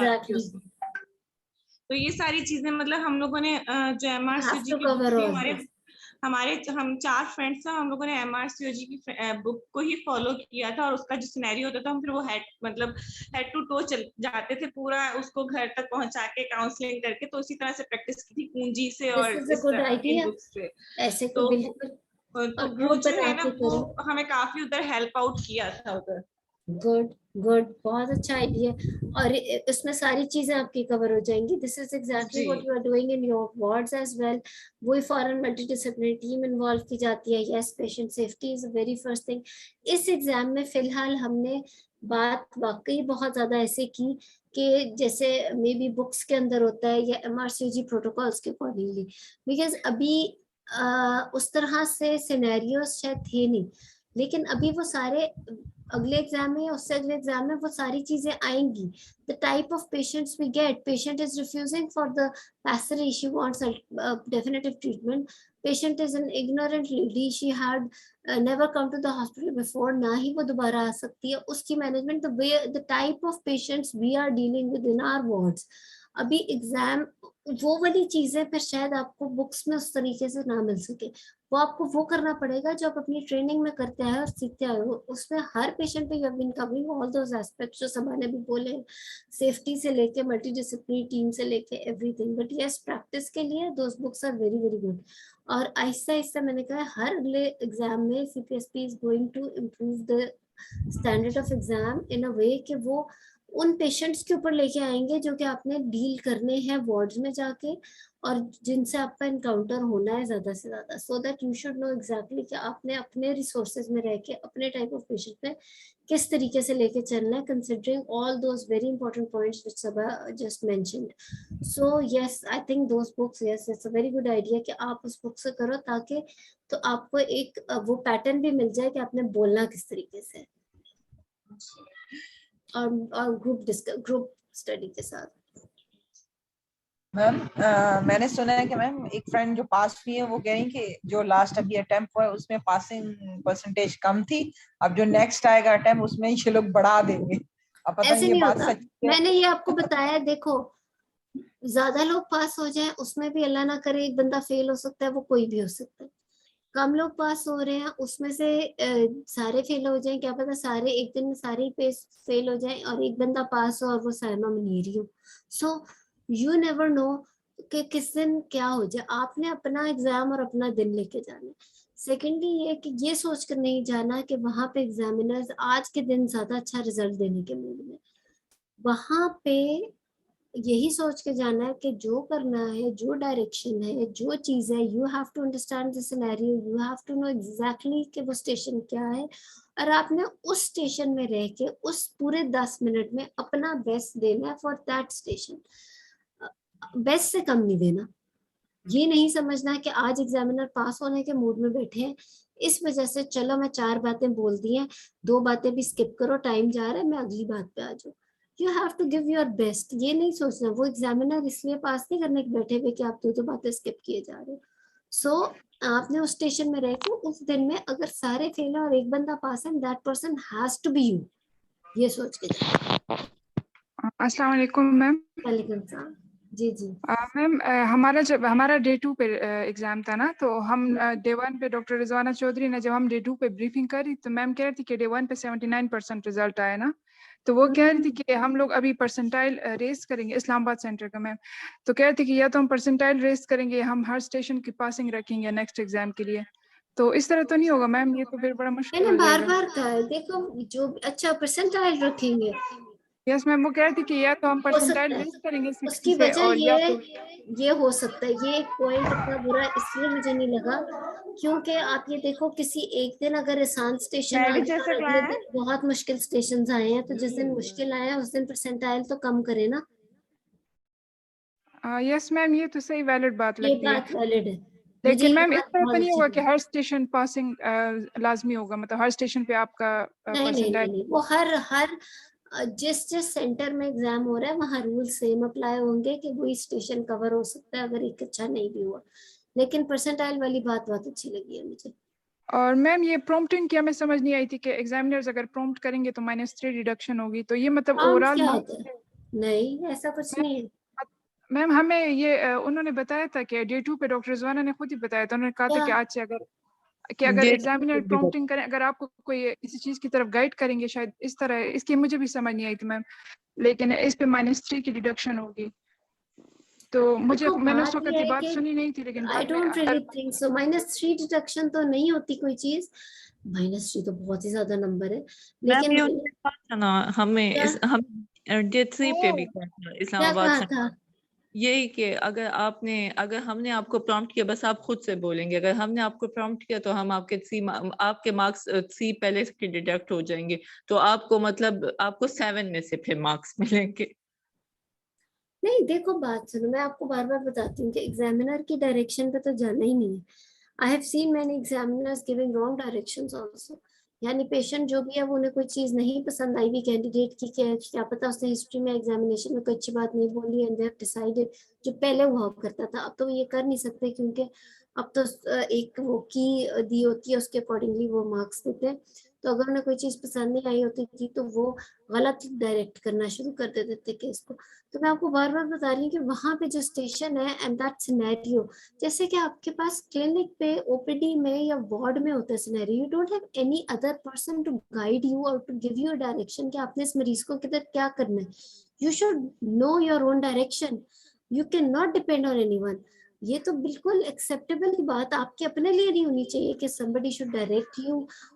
S7: तो ये सारी चीजें मतलब हम लोगों ने जो MRCOG की बुक थी, हम 4 फ्रेंड्स थे, हम लोगों ने MRCOG की बुक को ही फॉलो किया था, और उसका जो सिनेरियो होता था हम फिर वो हेड टू टो चल जाते थे, पूरा उसको घर तक पहुंचा के काउंसलिंग करके, तो उसी तरह से प्रैक्टिस की थी पूंजी से और इन बुक्स से।
S1: ऐसे
S7: तो वो जो है ना वो
S1: करो।
S7: हमें काफी उधर हेल्प आउट किया था उधर।
S1: गुड गुड, बहुत अच्छा आइडिया, और इसमें सारी चीजें आपकी कवर हो जाएंगी। This is exactly what you are doing in your wards as well. वही फॉरेन मल्टीडिसिप्लिनरी टीम इन्वॉल्व की जाती है। Yes, patient safety is a very first thing. इस एग्जाम में फिलहाल हमने बात वाकई बहुत ज्यादा ऐसे की कि जैसे मे बी बुक्स के अंदर होता है या MRCOG प्रोटोकॉल्स के अकॉर्डिंगली, बिकॉज अभी उस तरह से सिनेरियोस शायद थे नहीं, लेकिन अभी वो सारे अगले एग्जाम में या उससे अगले एग्जाम में वो सारी चीजें आएंगी। The type of patients we get, patient is refusing for the pessary, she wants a definitive treatment. Patient is an ignorant lady, she had never come to the hospital before, ना ही वो दोबारा आ सकती है। उसकी management, the type of patients we are dealing with in our wards, अभी exam वो वाली चीजें फिर शायद आपको बुक्स में उस तरीके से ना मिल सके। वो आपको वो करना पड़ेगा जो आप अपनी ट्रेनिंग में करते आए और सीखते आए हो। उसमें हर पेशेंट पे you have been covering all those aspects जो सबा ने भी बोले, सेफ्टी से लेके मल्टीडिसिप्लिनरी टीम से लेके एवरीथिंग। बट यस, प्रैक्टिस के लिए those books are very very good. और आहिस्ता आहिस्ता मैंने कहा हर अगले एग्जाम में CPSP is going to improve the standard of exam in a way कि वो उन पेशेंट्स के ऊपर लेके आएंगे जो कि आपने डील करने हैं वार्ड्स में जाके, और जिनसे आपका इनकाउंटर होना है ज्यादा से ज्यादा, so that you should know exactly कि आपने अपने रिसोर्सेज में रह के अपने टाइप ऑफ पेशेंट पे किस तरीके से लेके चलना है, considering all those very important points which Saba just mentioned. So yes, I think those books, yes, it's a very good idea कि आप उस बुक से करो, ताकि तो आपको एक वो पैटर्न भी मिल जाए कि आपने बोलना किस तरीके से, और ग्रुप स्टडी के साथ.
S8: मैम मैंने सुना है कि मैम एक फ्रेंड जो पास हुई है वो कह रही कि जो लास्ट अभी अटेम्प्ट हुआ है उसमें पासिंग परसेंटेज कम थी, अब जो नेक्स्ट आएगा अटेम्प्ट उसमें ये लोग बढ़ा देंगे. अब पता
S1: ऐसे
S8: नहीं ये
S1: नहीं
S8: बात
S1: होता.
S8: सच है.
S1: मैंने ये आपको बताया, देखो ज्यादा लोग पास हो जाए उसमें भी अल्लाह ना करे एक बंदा फेल हो सकता है, वो कोई भी हो सकता है. कम लोग पास हो रहे हैं उसमें से सारे फेल हो जाएं, क्या पता सारे एक दिन में सारे ही फेल हो जाएं और एक बंदा पास हो और वो साइमा मुनीरी हो. सो यू नेवर नो कि किस दिन क्या हो जाए. आपने अपना एग्जाम और अपना दिन लेके जाना है. सेकेंडली ये कि ये सोच कर नहीं जाना कि वहां पे एग्जामिनर्स आज के दिन ज्यादा अच्छा रिजल्ट देने के मूड में. वहां पे यही सोच के जाना है कि जो करना है, जो डायरेक्शन है, जो चीज है, you have to understand the scenario, you have to know exactly कि वो स्टेशन क्या है, और आपने उस स्टेशन में रह के उस पूरे 10 मिनट में अपना बेस्ट देना है फॉर दैट स्टेशन. बेस्ट से कम नहीं देना. ये नहीं समझना कि आज एग्जामिनर पास होने के मूड में बैठे हैं, इस वजह से चलो मैं 4 बातें बोल दी हैं, 2 बातें भी स्किप करो, टाइम जा रहा है, मैं अगली बात पे आ जाऊँ. You have to give your best. ये नहीं सोचना वो एग्जामिनर इसलिए पास नहीं करने के बैठे हुए कि आप 2 बातें स्किप किए जा रहे हो. सो आपने उस स्टेशन में रह के उस दिन में अगर सारे फेल है और एक बंदा पास है, that person has to be you. ये सोच के जाओ.
S4: अस्सलाम वालेकुम मैम.
S1: वालेकुम सलाम. जी जी.
S4: मैम हमारा जब हमारा डे 2 पे एग्जाम था ना, तो हम डे 1 पे डॉक्टर रिजवाना चौधरी ने जब हम डे 2 पे ब्रीफिंग करी तो मैम कह रही थी कि डे 1 पे 79% रिजल्ट आया ना, तो वो कह रही थी कि हम लोग अभी परसेंटाइल रेस करेंगे इस्लामाबाद सेंटर का मैम. तो कह रही थी कि या तो हम परसेंटाइल रेस करेंगे, हम हर स्टेशन की पासिंग रखेंगे नेक्स्ट एग्जाम के लिए. तो इस तरह तो नहीं होगा मैम, ये तो फिर बड़ा मुश्किल
S1: मैंने
S4: हो
S1: बार
S4: जाएगा.
S1: बार कहा है, देखो जो अच्छा परसेंटाइल रखेंगे
S4: यस मैम, वो कह रही थी कि या तो हम
S1: हो
S4: परसेंटाइल
S1: सकता है.
S4: रेस करेंगे 60
S1: उसकी
S4: से,
S1: वजह
S4: और या तो
S1: ये हो सकता है. ये एक पॉइंट इतना बुरा इसलिए मुझे नहीं लगा क्योंकि आप ये देखो, किसी एक दिन अगर आसान स्टेशन आ गया और अगले दिन बहुत मुश्किल स्टेशन आए हैं, तो जिस दिन मुश्किल आए हैं उस दिन परसेंटाइल तो कम करे ना.
S4: यस मैम, ये तो सही वैलिड बात
S1: ये
S4: लगती है.
S1: बात वैलिड है. मुझे
S4: लेकिन
S1: ये
S4: मैम इस
S1: बात
S4: तरह तो
S1: बहुत
S4: नहीं
S1: अच्छी
S4: होगा कि
S1: लगी.
S4: हर स्टेशन पासिंग लाजमी होगा, मतलब हर स्टेशन पे आपका
S1: नहीं नहीं नहीं
S4: परसेंटाइल.
S1: नहीं, वो हर जिस जिस सेंटर में एग्जाम हो रहा है वहाँ रूल सेम अप्लाई होंगे कि वही स्टेशन कवर हो सकता है अगर एक अच्छा नहीं भी हुआ. लेकिन परसेंटाइल वाली बात बहुत अच्छी लगी है मुझे.
S4: और मैम ये प्रॉम्प्टिंग की हमें समझ नहीं आई थी कि एग्जामिनर्स अगर प्रॉम्प्ट करेंगे तो -3 डिडक्शन होगी, तो ये मतलब
S1: प्रॉम्प्ट
S4: ओवरऑल
S1: क्या
S4: मार्क्स.
S1: होता है? नहीं, ऐसा कुछ नहीं है.
S4: मैम हमें ये उन्होंने बताया था कि डे 2 पे डॉक्टर रिजवाना ने खुद ही बताया था, उन्होंने कहा था
S1: क्या?
S4: कि आज से अगर
S5: डेट
S4: एग्जामिनर प्रॉम्प्टिंग करें, अगर आपको कोई किसी चीज की तरफ गाइड करेंगे शायद इस तरह, इसकी मुझे भी समझ नहीं आई थी मैम, लेकिन इस पे -3 की डिडक्शन होगी. तो मुझे
S1: देखो
S4: मैंने उस
S1: बात
S4: वक्त
S1: ये
S4: ये
S1: है
S4: बात
S1: कि
S4: सुनी नहीं थी, लेकिन
S1: आई
S4: बाद में
S1: don't really think so. -3 deduction तो नहीं होती कोई चीज. -3 तो बहुत ही ज्यादा नंबर है.
S5: मैम
S1: लेकिन
S5: ये उन्होंने कहा था ना हमें
S1: क्या
S5: हम डे 3 पे भी कहा था
S1: क्या
S5: इस्लामाबाद
S1: कहा
S5: से,
S1: था?
S5: यही कि अगर हमने आपको प्रॉम्प्ट किया बस आप खुद से बोलेंगे, अगर हमने आपको प्रॉम्प्ट किया तो हम आपके मार्क्स 3 पहले के डिडक्ट हो जाएंगे, तो आपको मतलब आपको 7 में से फिर मार्क्स मिलेंगे.
S1: नहीं देखो, बात सुनो, मैं आपको बार बार बताती हूँ कि एग्जामिनर की डायरेक्शन पे तो जाना ही नहीं है. I have seen many examiners giving wrong directions also. यानी पेशेंट जो भी है वो उन्हें कोई चीज नहीं पसंद आई भी कैंडिडेट की, क्या पता उसने हिस्ट्री में एग्जामिनेशन में कोई अच्छी बात नहीं बोली, एंड दे हैव डिसाइडेड. जो पहले हुआ करता था, अब तो ये कर नहीं सकते क्योंकि अब तो एक वो की दी होती है, उसके अकॉर्डिंगली वो मार्क्स देते हैं. तो अगर उन्हें कोई चीज पसंद नहीं आई होती थी तो वो गलत डायरेक्ट करना शुरू कर देते थे केस को. तो मैं आपको बार बार बता रही हूँ कि वहां पे जो स्टेशन है एंड दैट सिनेरियो, जैसे कि आपके पास क्लिनिक पे ओपीडी में या वार्ड में होता है scenario, you don't have any other person to guide you और टू गिव यू डायरेक्शन कि आपने इस मरीज को किधर क्या करना है. You should know your own direction. You can not depend on anyone. ये तो बिल्कुल एक्सेप्टेबल ही बात आपके अपने लिए नहीं होनी चाहिए कि somebody should direct you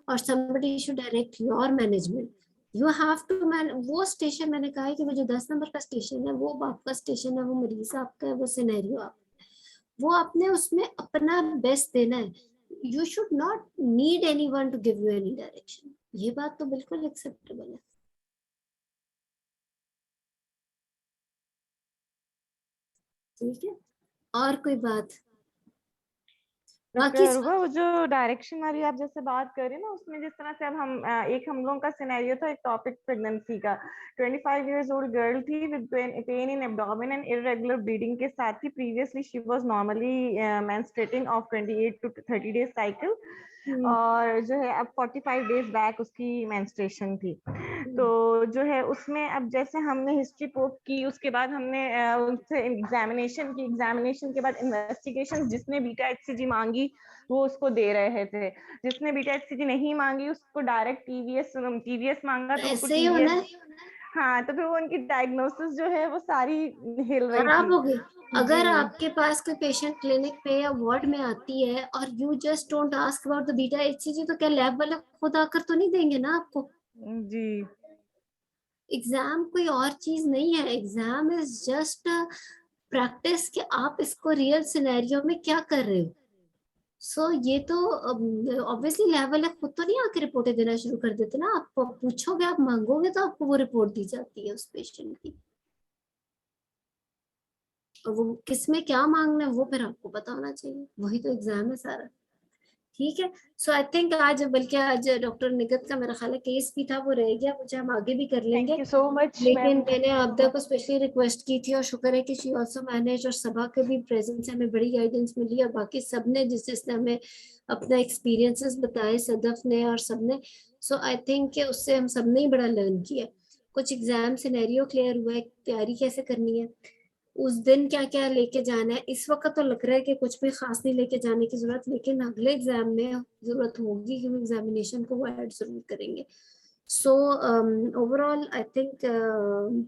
S1: or somebody should direct your management. You have to man, वो स्टेशन मैंने कहा है कि वो जो 10 नंबर का स्टेशन है वो आपका स्टेशन है, वो मरीज आपका है, वो सिनेरियो आप, वो आपने उसमें अपना बेस्ट देना है। You should not need anyone to give you any direction. ये बात तो बिल्कुल एक्सेप्टेबल है। ठीक है, और कोई बात? बाकी
S7: डॉक्टर अरुबा, वो जो डायरेक्शन वाली आप जैसे बात कर रही हैं ना, उसमें जिस तरह से अब एक हम लोगों का सिनेरियो था, एक टॉपिक प्रेगनेंसी का, 25 इयर्स ओल्ड गर्ल थी with pain in abdomen and irregular bleeding के साथ ही previously she was normally menstruating of 28 to 30 days cycle, और जो है अब 45 डेज बैक उसकी मेंस्ट्रुएशन थी। तो जो है उसमें अब जैसे हमने हिस्ट्री पोक की, उसके बाद हमने उनसे एग्जामिनेशन की, एग्जामिनेशन के बाद इन्वेस्टिगेशन, जिसने बीटा एचसीजी मांगी वो उसको दे रहे थे, जिसने बीटा एचसीजी नहीं मांगी उसको डायरेक्ट टीवीएस मांगा तो उसको
S1: ऐसे ही होना है,
S7: टीवीएस। हाँ, तो फिर वो उनकी डायग्नोसिस जो है वो सारी हिल रही
S1: खराब
S7: थी।
S1: हो गई। अगर
S7: जी
S1: आपके पास कोई पेशेंट क्लिनिक पे या वार्ड में आती है और you just don't ask about the beta HCG, तो क्या लैब वाले खुद आकर तो नहीं देंगे ना आपको?
S7: जी
S1: एग्जाम कोई और चीज नहीं है, एग्जाम इज जस्ट प्रैक्टिस कि आप इसको रियल सिनेरियो में क्या कर रहे हो। सो ये तो ऑब्वियसली लैब वाले खुद तो नहीं आके रिपोर्टें देना शुरू कर देते ना, आप पूछोगे, आप मांगोगे तो आपको वो रिपोर्ट दी जाती है उस पेशेंट की। और वो किस में क्या मांगना है वो फिर आपको पता होना चाहिए, वही तो एग्जाम है सारा। ठीक है, सो आई थिंक आज, बल्कि आज डॉक्टर निगत का मेरा ख्याल है केस भी था, वो रह गया, मुझे हम आगे भी कर लेंगे।
S3: थैंक यू सो मच
S1: लेकिन
S3: मैम।
S1: मैंने आपदा को स्पेशली रिक्वेस्ट की थी और शुक्र है कि शी आल्सो मैनेज, और सभा के भी प्रेजेंस से हमें बड़ी गाइडेंस मिली, और बाकी सबने जिसने हमें अपना एक्सपीरियंसेस बताए, सदफ ने और सबने, सो आई थिंक कि उससे हम सबने ही बड़ा लर्न किया। कुछ एग्जाम सिनेरियो क्लियर हुआ है, तैयारी कैसे करनी है, उस दिन क्या क्या लेके जाना है। इस वक्त तो लग रहा है कि कुछ भी खास नहीं लेके जाने की जरूरत, लेकिन अगले एग्जाम में जरूरत होगी क्योंकि एग्जामिनेशन को वो ऐड जरूर करेंगे। So overall I think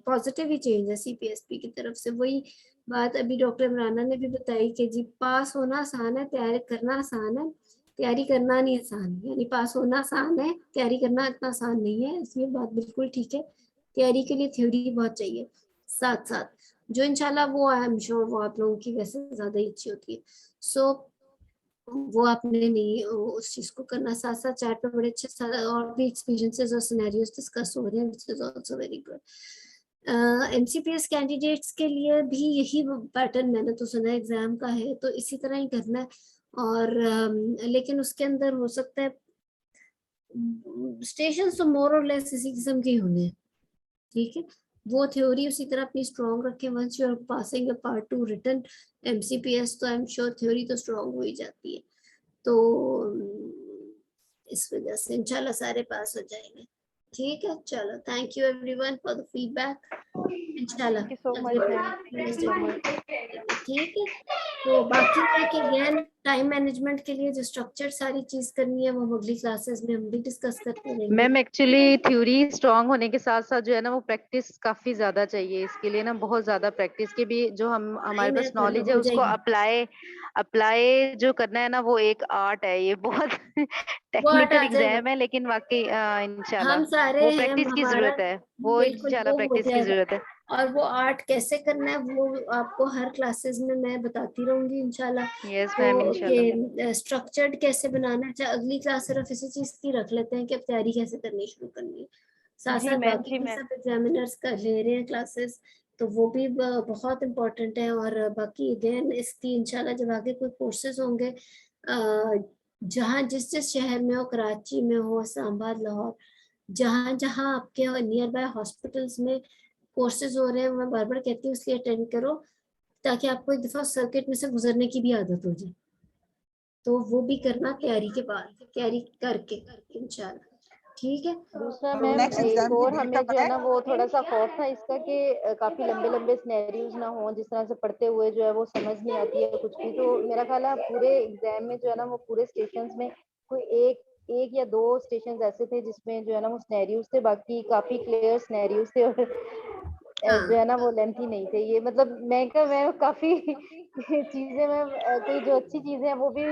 S1: positive he change है सीपीएसपी की तरफ से। वही बात अभी डॉक्टर इमराना ने भी बताई कि जी पास होना आसान है, तैयारी करना आसान है, तैयारी करना नहीं आसान है। यानी पास होना आसान है, तैयारी करना इतना आसान नहीं है, इसमें बात बिल्कुल ठीक है। तैयारी के लिए थ्योरी बहुत चाहिए साथ साथ, जो इंशाल्लाह वो आई एम श्योर वो आप लोगों की वैसे ज्यादा ही अच्छी होती है। सो वो आपने नहीं उस चीज को करना, साथ साथ चैट पे बड़े अच्छे और भी एक्सपीरियंसेस और सिनेरियोस डिस्कस हो रहे हैं, which is also very good. MCPS candidates के लिए भी यही पैटर्न मैंने तो सुना एग्जाम का है, तो इसी तरह ही करना है। और लेकिन उसके अंदर हो सकता है स्टेशन तो मोर और लेस इसी किस्म के होंगे। ठीक है, वो थ्योरी उसी तरह अपनी स्ट्रॉन्ग रखें। Once you are passing a part 2 written MCPS, तो आई एम श्योर थ्योरी तो स्ट्रॉन्ग हो ही जाती है। तो इस वजह से इंशाल्लाह सारे पास हो जाएंगे। ठीक है, चलो thank you everyone for the feedback. इंशाल्लाह
S3: thank you so much ma'am.
S1: ठीक है। तो बाकी है कि अगेन टाइम मैनेजमेंट के लिए जो स्ट्रक्चर सारी चीज करनी है वो हम अगली क्लासेस में हम भी डिस्कस करते रहेंगे।
S6: मैम एक्चुअली थ्योरी स्ट्रांग होने के साथ साथ जो है ना वो प्रैक्टिस काफी ज्यादा चाहिए, इसके लिए ना बहुत ज्यादा प्रैक्टिस की भी जो हम हमारे पास नॉलेज है उसको अप्लाई जो करना है ना वो एक आर्ट है, ये बहुत टेक्निकल एग्जाम है, लेकिन वाकई इंशाल्लाह
S1: हम सारे
S6: वो
S1: हैं,
S6: प्रैक्टिस की
S1: हमारा
S6: जरूरत है, वो
S1: बिल्कुल
S6: इंशाल्लाह
S1: वो हो
S6: प्रैक्टिस की
S1: जाएगा।
S6: जरूरत है।
S1: और वो आर्ट कैसे करना है वो आपको हर क्लासेस में मैं बताती रहूंगी इंशाल्लाह।
S6: यस मैम
S1: तो
S6: इंशाल्लाह।
S1: कि स्ट्रक्चर्ड कैसे बनाना है, अगली क्लास सिर्फ इसी चीज की रख लेते हैं कि अब तैयारी कैसे करनी शुरू करनी है। साथ
S3: जी
S1: साथ
S3: मैम,
S1: बाकी
S3: जी
S1: भी
S3: मैम।
S1: सब एग्जामिनर्स का ले रहे हैं क्लासेस, तो वो भी बहुत इम्पोर्टेंट है। और बाकी अगेन इसकी इंशाल्लाह जब आगे कोई कोर्सेज होंगे जहाँ जिस जिस शहर में हो, कराची में हो, इस्लामाबाद, लाहौर, जहाँ जहाँ आपके नियर बाय हॉस्पिटल्स में कोर्सेज हो रहे हैं, मैं बार बार कहती हूँ इसलिए अटेंड करो ताकि आपको एक दफा सर्किट में से गुजरने की भी आदत हो जाए। तो वो भी करना तैयारी के बाद, तैयारी करके इंशाल्लाह। ठीक है,
S6: दूसरा
S8: और
S6: मैम
S8: नेक्स्ट
S6: एक
S8: एग्जाम की
S6: और
S8: डेट
S6: हमें
S8: का
S6: जो
S8: पता
S6: है
S8: है?
S6: ना वो थोड़ा सा खौफ था इसका कि काफी लंबे लंबे सिनेरियोज ना हो, जिस तरह से पढ़ते हुए जो है वो समझ नहीं आती है कुछ भी। तो मेरा ख्याल है पूरे एग्जाम में जो है ना वो पूरे स्टेशंस में कोई एक या दो स्टेशंस ऐसे थे जिसमें जो है ना वो सिनेरियोज थे, बाकी काफी क्लियर सिनेरियोज थे और जो है ना वो लेंथी नहीं थे। ये मतलब मैं काफी चीजें मैं कोई जो अच्छी चीजें हैं वो भी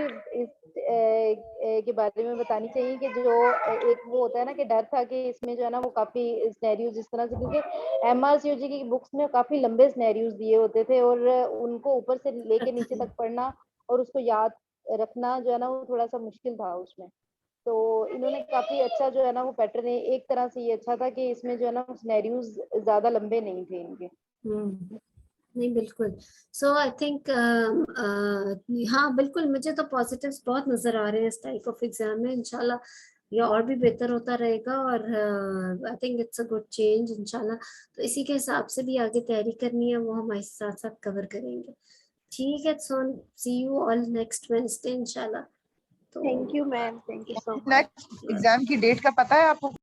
S6: के बारे में बतानी चाहिए कि जो एक वो होता है ना कि डर था कि इसमें जो है ना वो काफी सिनेरियोज इस तरह से, क्योंकि MRCOG की बुक्स में काफी लंबे सिनेरियोज दिए होते थे और उनको ऊपर से लेके नीचे तक पढ़ना और उसको याद रखना जो है ना वो थोड़ा सा मुश्किल था उसमें। तो इन्होंने काफी अच्छा जो है ना वो पैटर्न है, एक तरह से ये अच्छा था कि इसमें जो है ना सिनेरियोज ज्यादा लंबे नहीं थे इनके।
S1: नहीं बिल्कुल। सो आई थिंक हाँ बिल्कुल, मुझे तो पॉजिटिव्स बहुत नजर आ रहे हैं इस टाइप ऑफ एग्जाम में। इंशाल्लाह ये और भी बेहतर होता रहेगा और I think it's a good change इंशाल्लाह। तो इसी के हिसाब से भी आगे तैयारी करनी है, वो हम इस साथ साथ कवर करेंगे। ठीक है, सो सी यू ऑल नेक्स्ट वेडनेसडे इंशाल्लाह। तो
S3: thank you ma'am, thank you so much.
S8: Next exam की डेट का पता है आपको?